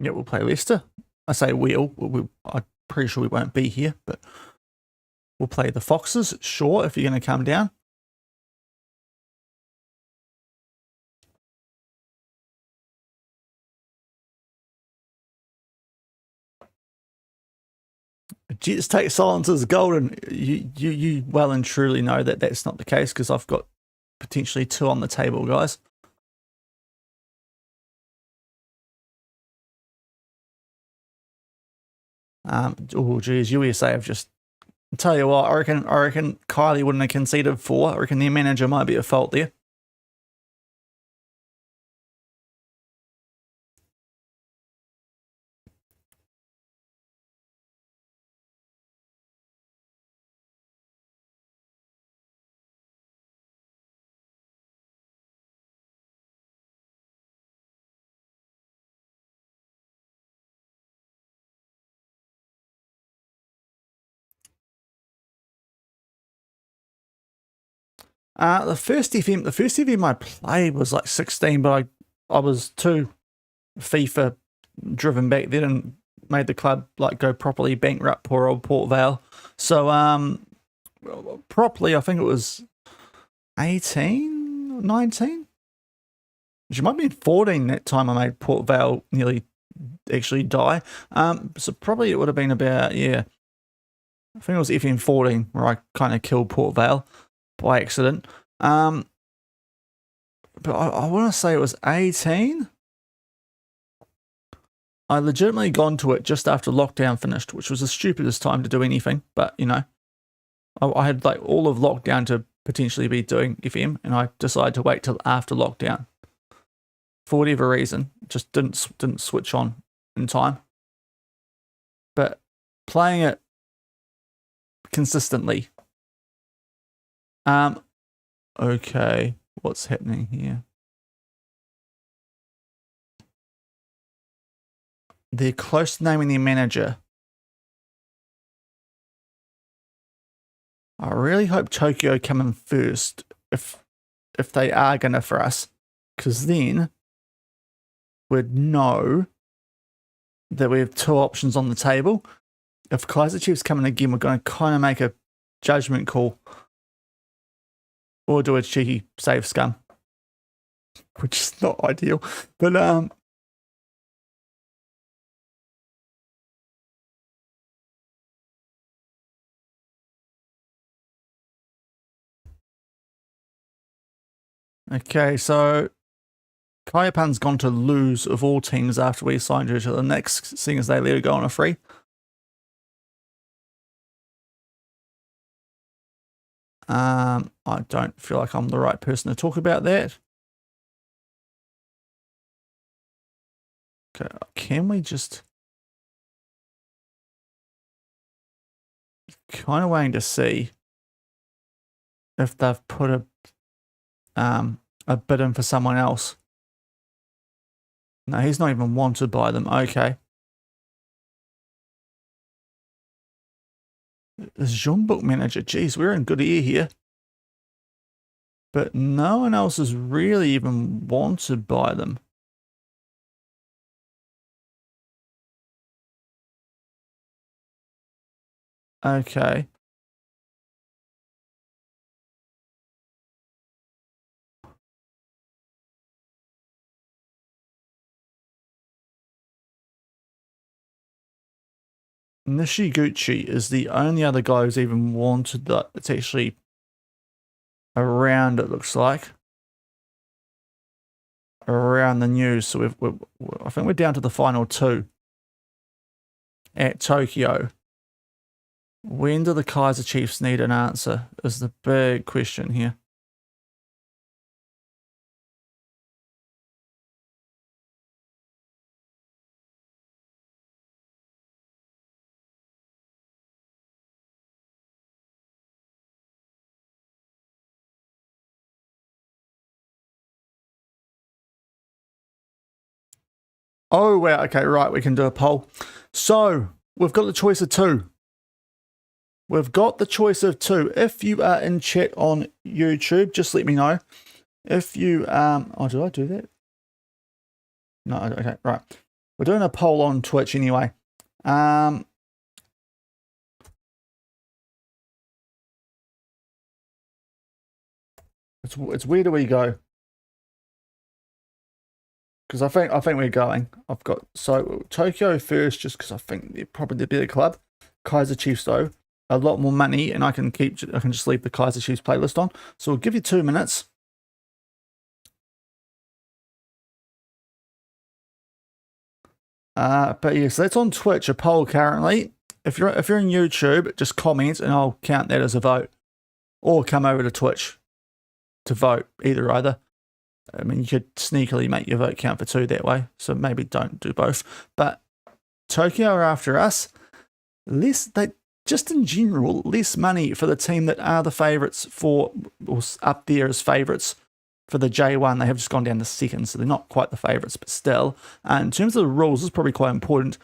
Yeah, we'll play Leicester. I say I'm pretty sure we won't be here, but we'll play the Foxes, sure, if you're going to come down. Jets take silence as golden. You well and truly know that that's not the case, because I've got potentially 2 on the table, guys. Oh, geez, USA have just... I'll tell you what, I reckon Kylie wouldn't have conceded 4. I reckon their manager might be at fault there. The first FM I played was like 16, but I was too FIFA driven back then and made the club like go properly bankrupt, poor old Port Vale. So properly, I think it was 18, 19. Which might be 14 that time I made Port Vale nearly actually die. So probably it would have been about, yeah, I think it was FM14 where I kind of killed Port Vale by accident. But I want to say it was 18. I legitimately gone to it just after lockdown finished, which was the stupidest time to do anything. But, you know, I had like all of lockdown to potentially be doing FM, and I decided to wait till after lockdown. For whatever reason, just didn't switch on in time. But playing it consistently. Okay, what's happening here? They're close to naming their manager. I really hope Tokyo come in first if they are gonna for us, Because then we'd know that we have two options on the table. If Kaiser Chiefs come in again, we're going to kind of make a judgment call. Or do a cheeky save scum. Which is not ideal. But okay, so Kayapan's gone to lose of all teams after we signed her to the next, seeing as they let her go on a free. I don't feel like I'm the right person to talk about that. Okay, can we just... kind of waiting to see if they've put a bid in for someone else. No, he's not even wanted by them. Okay. This Jean book manager, geez, we're in good ear here. But no one else is really even wanted by them. Okay. Nishiguchi is the only other guy who's even wanted that. It's actually around, it looks like. Around the news. So I think we're down to the final two. At Tokyo. When do the Kaiser Chiefs need an answer? Is the big question here. Oh, wow. Okay, right. We can do a poll. So, we've got the choice of two. We've got the choice of two. If you are in chat on YouTube, just let me know. If you, oh, did I do that? No, okay, right. We're doing a poll on Twitch anyway. It's where do we go? Because I think we're going. I've got so Tokyo first, just because I think they're probably the better club. Kaiser Chiefs though, a lot more money, and I can just leave the Kaiser Chiefs playlist on. So we'll give you 2 minutes. But yes, that's on Twitch, a poll currently. If you're in YouTube, just comment and I'll count that as a vote. Or come over to Twitch to vote, either. I mean, you could sneakily make your vote count for 2 that way, so maybe don't do both. But Tokyo are after us. Just in general, less money for the team that are the favourites for, or up there as favourites for the J1. They have just gone down to second, so they're not quite the favourites, but still. In terms of the rules, this is probably quite important.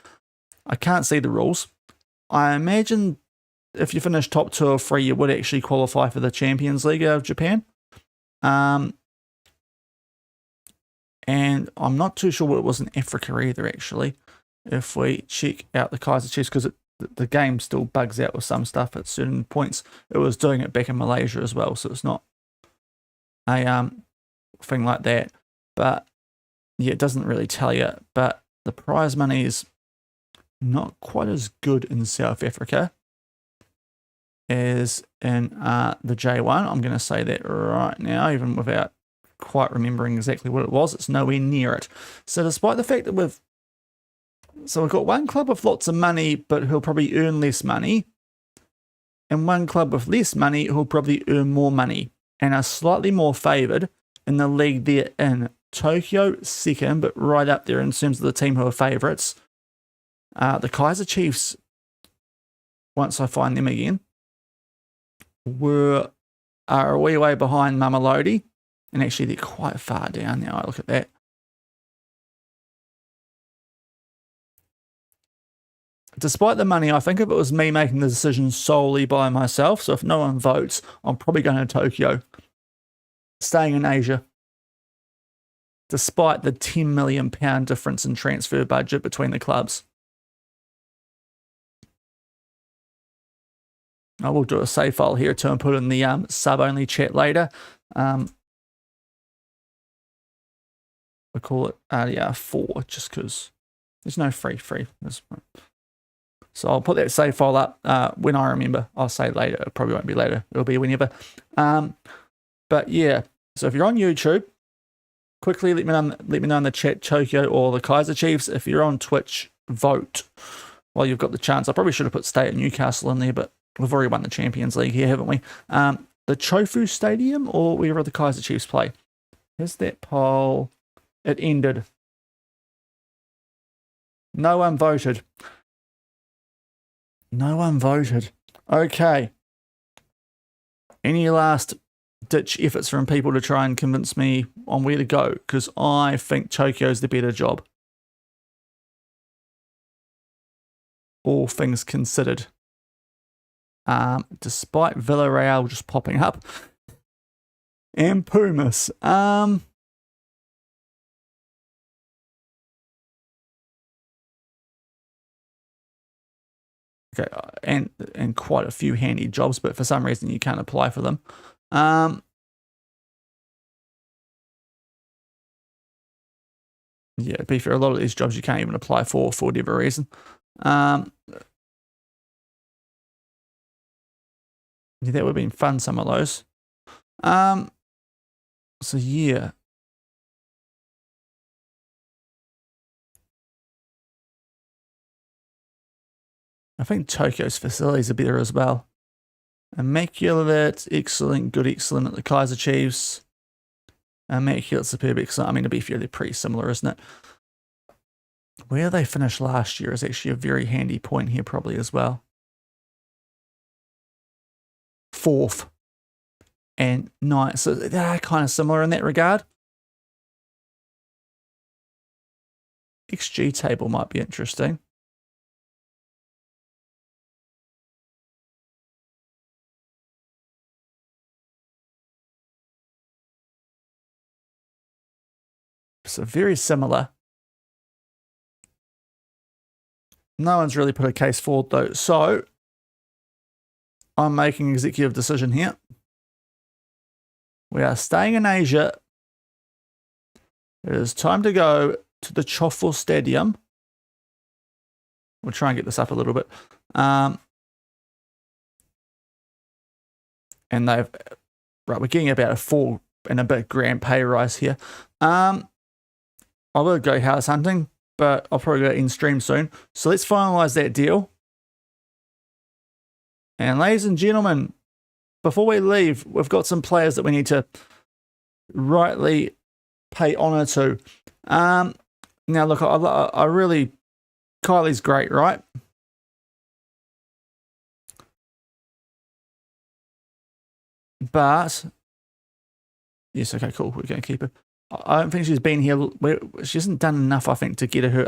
I can't see the rules. I imagine if you finish top 2 or 3, you would actually qualify for the Champions League of Japan. And I'm not too sure what it was in Africa either, actually. If we check out the Kaiser Chiefs, because the game still bugs out with some stuff at certain points. It was doing it back in Malaysia as well, so it's not a thing like that. But yeah, it doesn't really tell you. But the prize money is not quite as good in South Africa as in the J1. I'm going to say that right now, even without quite remembering exactly what it was. It's nowhere near it. So despite the fact that we've got one club with lots of money, but who'll probably earn less money, and one club with less money who'll probably earn more money, and are slightly more favoured in the league they're in. Tokyo second, but right up there in terms of the team who are favourites. The Kaiser Chiefs, once I find them again, are a wee way behind Mamelodi. And actually, they're quite far down now. I look at that. Despite the money, I think if it was me making the decision solely by myself, so if no one votes, I'm probably going to Tokyo. Staying in Asia. despite the £10 million difference in transfer budget between the clubs. I will do a save file here too and put in the sub-only chat later. We'll call it 4 just because there's no free. So I'll put that save file up when I remember. I'll say later. It probably won't be later. It'll be whenever. But yeah, so if you're on YouTube, quickly let me know in the chat, Tokyo or the Kaiser Chiefs. If you're on Twitch, vote while you've got the chance. I probably should have put stay at Newcastle in there, but we've already won the Champions League here, haven't we? The Chofu Stadium or wherever the Kaiser Chiefs play. Here's that poll. It ended. No one voted. No one voted. Okay. Any last ditch efforts from people to try and convince me on where to go? Because I think Tokyo's the better job. All things considered. Despite Villarreal just popping up. And Pumas. Okay, and quite a few handy jobs, but for some reason you can't apply for them. Yeah, be fair, a lot of these jobs you can't even apply for whatever reason. Yeah, that would have been fun, some of those. So yeah. I think Tokyo's facilities are better as well. Immaculate, excellent, good, excellent at the Kaiser Chiefs. Immaculate, superb, excellent. I mean, to be fair, they're pretty similar, isn't it? Where they finished last year is actually a very handy point here probably as well. 4th and 9th. So they are kind of similar in that regard. XG table might be interesting. So very similar. No one's really put a case forward though. So I'm making an executive decision here. We are staying in Asia. It is time to go to the Chofu Stadium. We'll try and get this up a little bit. And we're getting about a 4 and a bit grand pay rise here. I will go house hunting, but I'll probably go in stream soon. So let's finalize that deal. And ladies and gentlemen, before we leave, we've got some players that we need to rightly pay honor to. Now, look, I really... Kylie's great, right? But... Yes, okay, cool. We're going to keep her. I don't think she's been here. She hasn't done enough, I think, to get her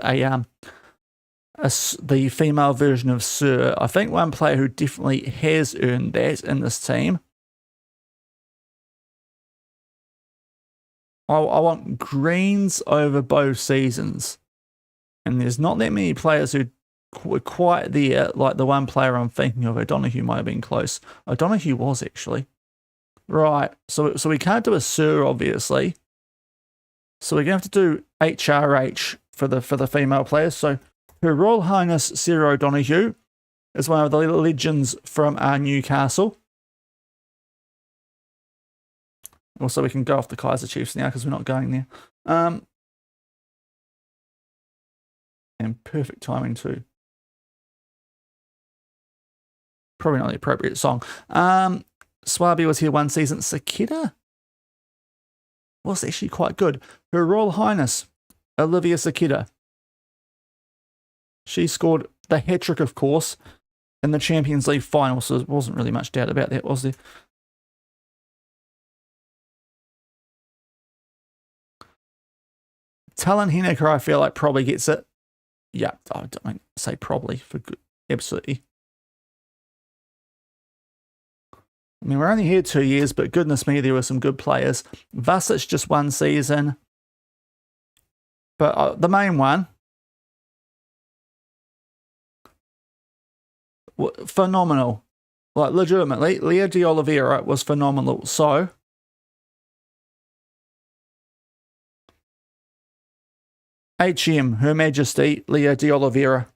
the female version of Sir. I think one player who definitely has earned that in this team. I want greens over both seasons. And there's not that many players who were quite there, like the one player I'm thinking of. O'Donoghue might have been close. O'Donoghue was, actually. Right, so we can't do a Sir, obviously. So we're going to have to do HRH for the female players. So Her Royal Highness Sarah O'Donoghue is one of the legends from Newcastle. Also, we can go off the Kaiser Chiefs now because we're not going there. And perfect timing too. Probably not the appropriate song. Swabi was here one season. Sakita was actually quite good. Her Royal Highness Olivia Sakita. She scored the hat-trick, of course, in the Champions League final, so there wasn't really much doubt about that, was there? Talon Henniker, I feel like, probably gets it. Yeah, I don't say probably for good. Absolutely. I mean, we're only here 2 years, but goodness me, there were some good players. Vasic just one season. But the main one, phenomenal. Like, legitimately, Leo de Oliveira was phenomenal. So, HM, Her Majesty, Leo de Oliveira.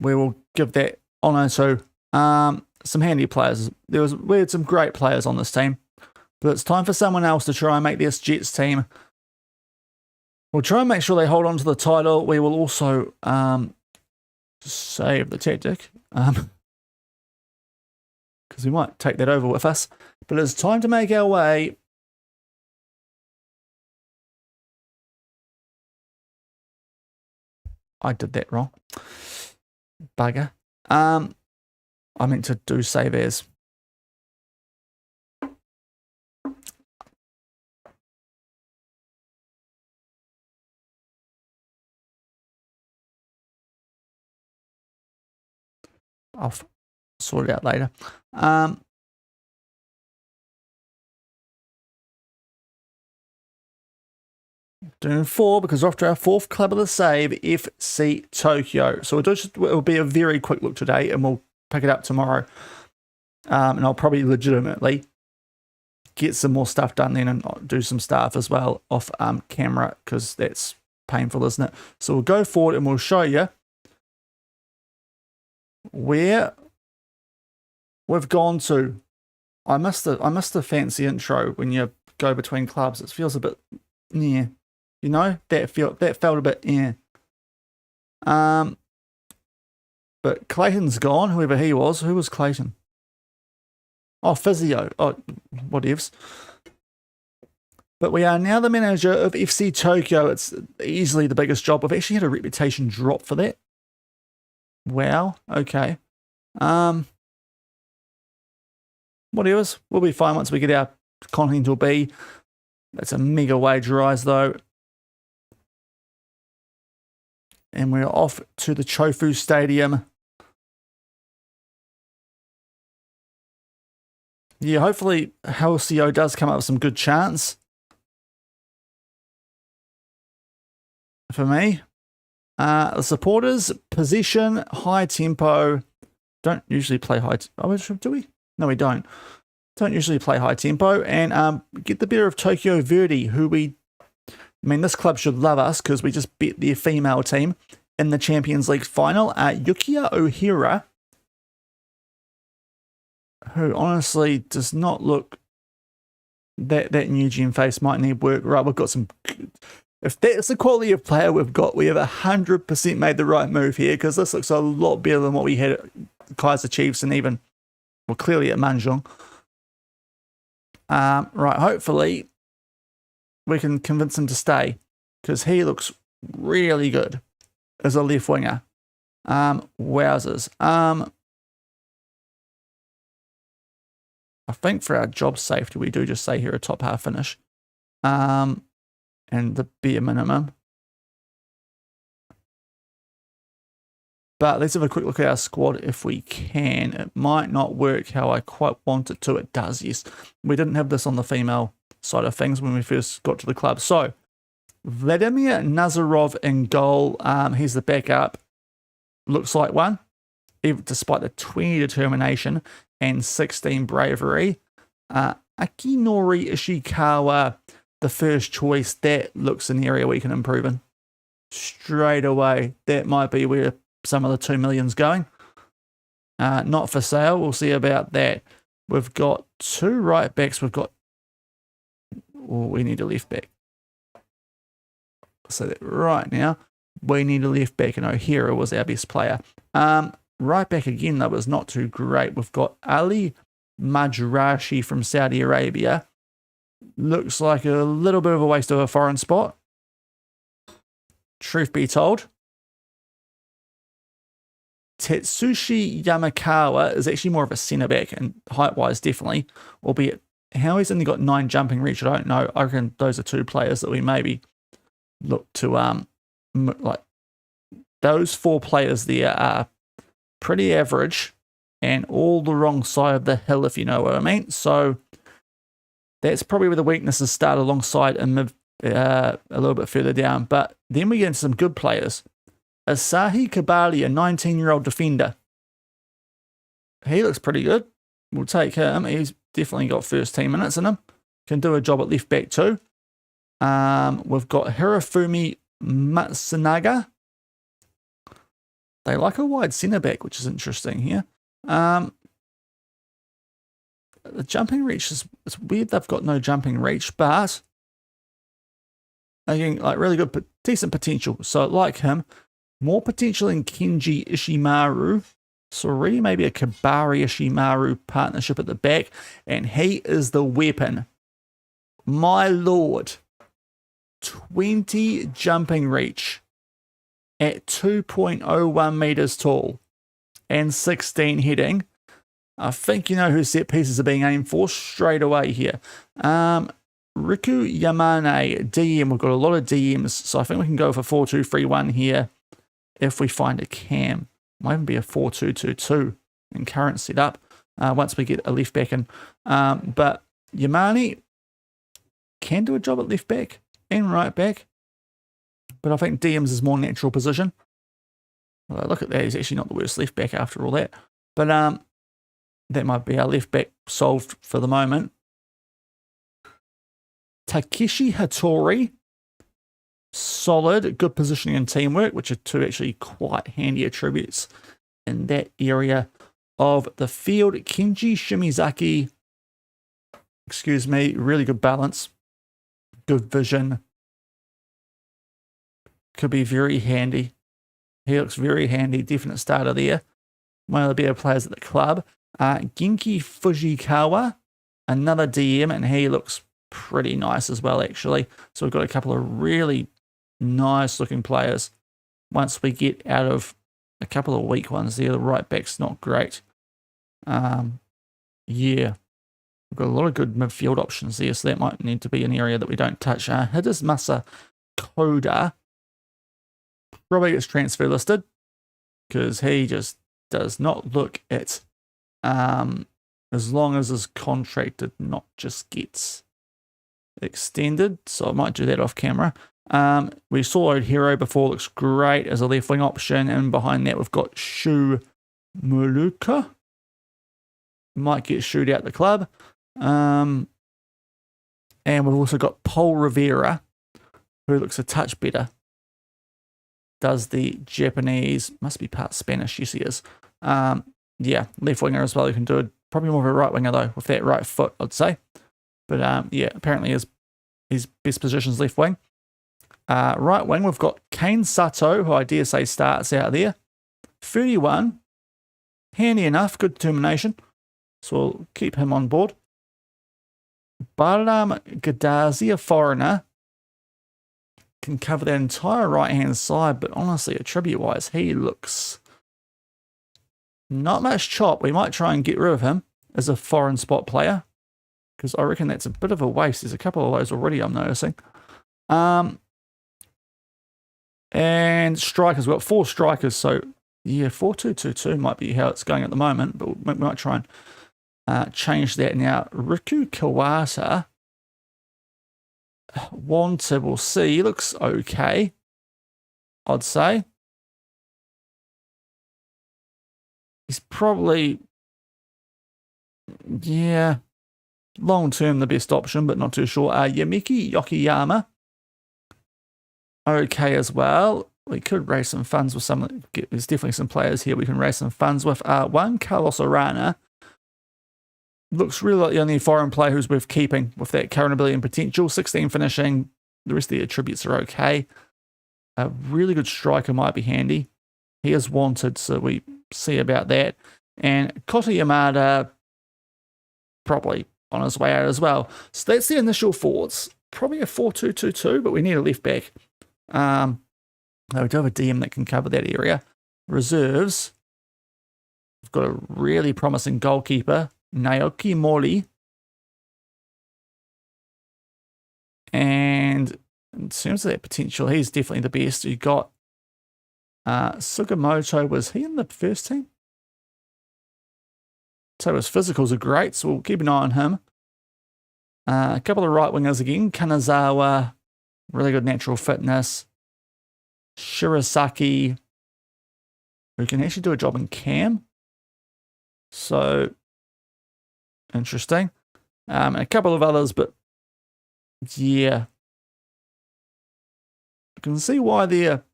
We will give that honour to some handy players. We had some great players on this team. But it's time for someone else to try and make this Jets team. We'll try and make sure they hold on to the title. We will also save the tactic. Because we might take that over with us. But it's time to make our way. I did that wrong. Bugger. I meant to do save as. I'll sort it out later. Doing 4 because we're off to our 4th club of the save, FC Tokyo. So it'll be a very quick look today, and we'll pick it up tomorrow. And I'll probably legitimately get some more stuff done then and do some stuff as well off camera because that's painful, isn't it? So we'll go forward and we'll show you where we've gone to. I missed the fancy intro when you go between clubs. It feels a bit you know, that felt a bit but Clayton's gone, whoever he was. Who was Clayton? Oh, physio. Oh, whatevs. But we are now the manager of FC Tokyo. It's easily the biggest job. We've actually had a reputation drop for that. Wow. Okay. Whatevs. We'll be fine once we get our Continental B. That's a mega wage rise, though. And we're off to the Chofu Stadium. Yeah, hopefully Halcyon does come up with some good chance. For me. The supporters, possession, high tempo. Don't usually play high do we? No, we don't. Don't usually play high tempo. And get the better of Tokyo Verdy, who this club should love us because we just beat their female team in the Champions League final. Yukiya Ohira, who honestly does not look that new gen face, might need work. Right, we've got some. If that's the quality of player we've got, we have 100% made the right move here because this looks a lot better than what we had at Kaiser Chiefs and even, well, clearly at Manjong. Right, hopefully we can convince him to stay because he looks really good as a left winger. Wowzers. I think for our job safety, we do just say here a top half finish. And the bare minimum. But let's have a quick look at our squad if we can. It might not work how I quite want it to. It does, yes. We didn't have this on the female side of things when we first got to the club. So, Vladimir Nazarov in goal. He's the backup. Looks like one. Even despite the 20 determination and 16 bravery. Akinori Ishikawa, the first choice. That looks an area we can improve in. Straight away. That might be where some of the 2 million's going. Not for sale. We'll see about that. We've got 2 right backs. We need a left back. So that right now, we need a left back, and O'Hara was our best player. Right back again, though, was not too great. We've got Ali Majrashi from Saudi Arabia. Looks like a little bit of a waste of a foreign spot. Truth be told. Tetsushi Yamakawa is actually more of a centre-back, and height-wise, definitely. Albeit, how he's only got 9 jumping reach, I don't know. I reckon those are 2 players that we maybe look to, like, those 4 players there are pretty average and all the wrong side of the hill, if you know what I mean. So, That's probably where the weaknesses start alongside a little bit further down. But then we get into some good players. Asahi Kabali, a 19-year-old defender. He looks pretty good. We'll take him. He's definitely got first team minutes in him. Can do a job at left back too. We've got Hirofumi Matsunaga. They like a wide centre back, which is interesting here. The jumping reach it's weird they've got no jumping reach, but again, like really good, decent potential. So like him, more potential in Kenji Ishimaru. So really maybe a Kabari Ishimaru partnership at the back, and he is the weapon. My lord, 20 jumping reach at 2.01 meters tall and 16 heading. I think you know who set pieces are being aimed for straight away here. Riku Yamane, DM. We've got a lot of DMs, so I think we can go for 4-2-3-1 here if we find a cam. Might even be a 4-2-2-2 in current setup once we get a left back in. But Yamane can do a job at left back and right back, but I think DM's is more natural position. Well, look at that, he's actually not the worst left back after all that. But that might be our left back solved for the moment. Takeshi Hattori, solid, good positioning and teamwork, which are two actually quite handy attributes in that area of the field. Kenji Shimizaki, excuse me, really good balance, good vision, could be very handy. He looks very handy, definite starter there. One of the better players at the club. Genki Fujikawa, another DM, and he looks pretty nice as well, actually. So we've got a couple of really nice looking players. Once we get out of a couple of weak ones there, the right back's not great. Yeah, we've got a lot of good midfield options there, so that might need to be an area that we don't touch. Hidesmasa Koda probably gets transfer listed because he just does not look it. As long as his contract did not just gets extended, so I might do that off camera. We saw Hero before, looks great as a left wing option, and behind that we've got Shu Muluka. Might get Shu'd out the club. And we've also got Paul Rivera, who looks a touch better. Does the Japanese, must be part Spanish, yes he is. Yeah, left winger as well, who can do it. Probably more of a right winger though, with that right foot, I'd say. But yeah, apparently his best position's left wing. Right wing, we've got Kane Sato, who I dare say starts out there. 31, handy enough, good determination. So we'll keep him on board. Baram Gadazi, a foreigner, can cover that entire right-hand side, but honestly, attribute-wise, he looks not much chop. We might try and get rid of him as a foreign spot player, because I reckon that's a bit of a waste. There's a couple of those already I'm noticing. And strikers, we've got 4 strikers, so yeah, 4-2-2-2 might be how it's going at the moment, but we might try and change that now. Riku Kawata, wanted, we'll see, looks okay, I'd say. He's probably, yeah, long term the best option, but not too sure. Yamiki Yokoyama, okay as well. We could raise some funds with some, there's definitely some players here we can raise some funds with. One, Carlos Arana, looks really like the only foreign player who's worth keeping with that current ability and potential. 16 finishing, the rest of the attributes are okay. A really good striker might be handy. He is wanted, so we see about that. And Kota Yamada, probably on his way out as well. So that's the initial forwards. Probably a 4-2-2-2, but we need a left back. We do have a DM that can cover that area. Reserves, we've got a really promising goalkeeper, Naoki Mori. And in terms of that potential, he's definitely the best. You got Sugimoto, was he in the first team? So his physicals are great, so we'll keep an eye on him. A couple of right wingers again. Kanazawa, really good natural fitness. Shirasaki, who can actually do a job in cam. So, interesting. And a couple of others, but yeah. You can see why they're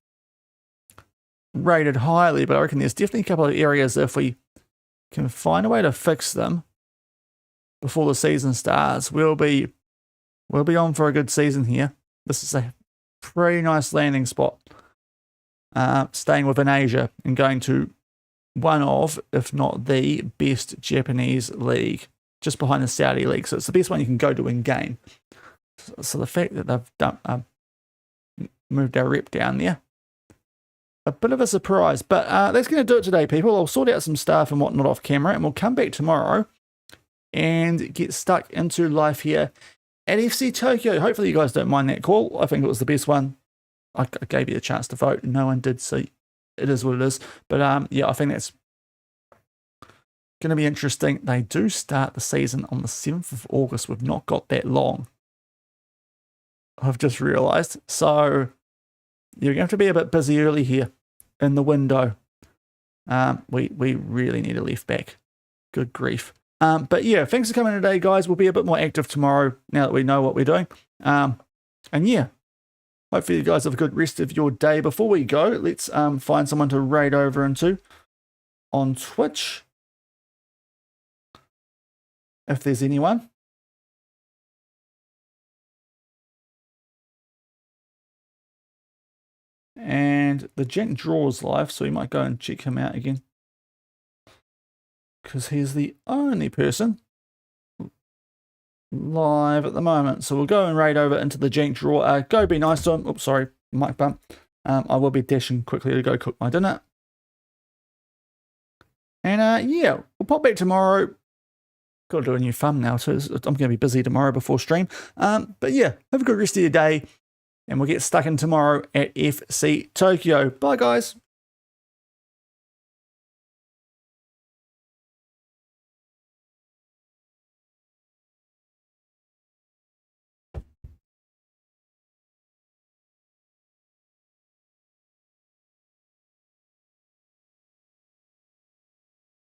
rated highly, but I reckon there's definitely a couple of areas that if we can find a way to fix them before the season starts, we'll be on for a good season here. This is a pretty nice landing spot. Staying within Asia and going to one of, if not the best Japanese league, just behind the Saudi league. So it's the best one you can go to in game. So the fact that they've moved our rep down there, a bit of a surprise. But that's going to do it today, people. I'll sort out some stuff and whatnot off camera, and we'll come back tomorrow and get stuck into life here at FC Tokyo. Hopefully you guys don't mind that call. I think it was the best one. I gave you a chance to vote. No one did, so it is what it is. But yeah, I think that's going to be interesting. They do start the season on the 7th of August. We've not got that long, I've just realised. So you're going to have to be a bit busy early here in the window. We really need a left back. Good grief. But yeah, thanks for coming today, guys. We'll be a bit more active tomorrow now that we know what we're doing. And yeah, hopefully you guys have a good rest of your day. Before we go, let's find someone to raid over into on Twitch, if there's anyone. And the gent draws live, so we might go and check him out again, because he's the only person live at the moment. So we'll go and raid over into the jank draw. Go be nice to him. Oops, sorry, mic bump. I will be dashing quickly to go cook my dinner. And yeah, we'll pop back tomorrow. Got to do a new thumbnail too. I'm going to be busy tomorrow before stream. But yeah, have a good rest of your day, and we'll get stuck in tomorrow at FC Tokyo. Bye, guys.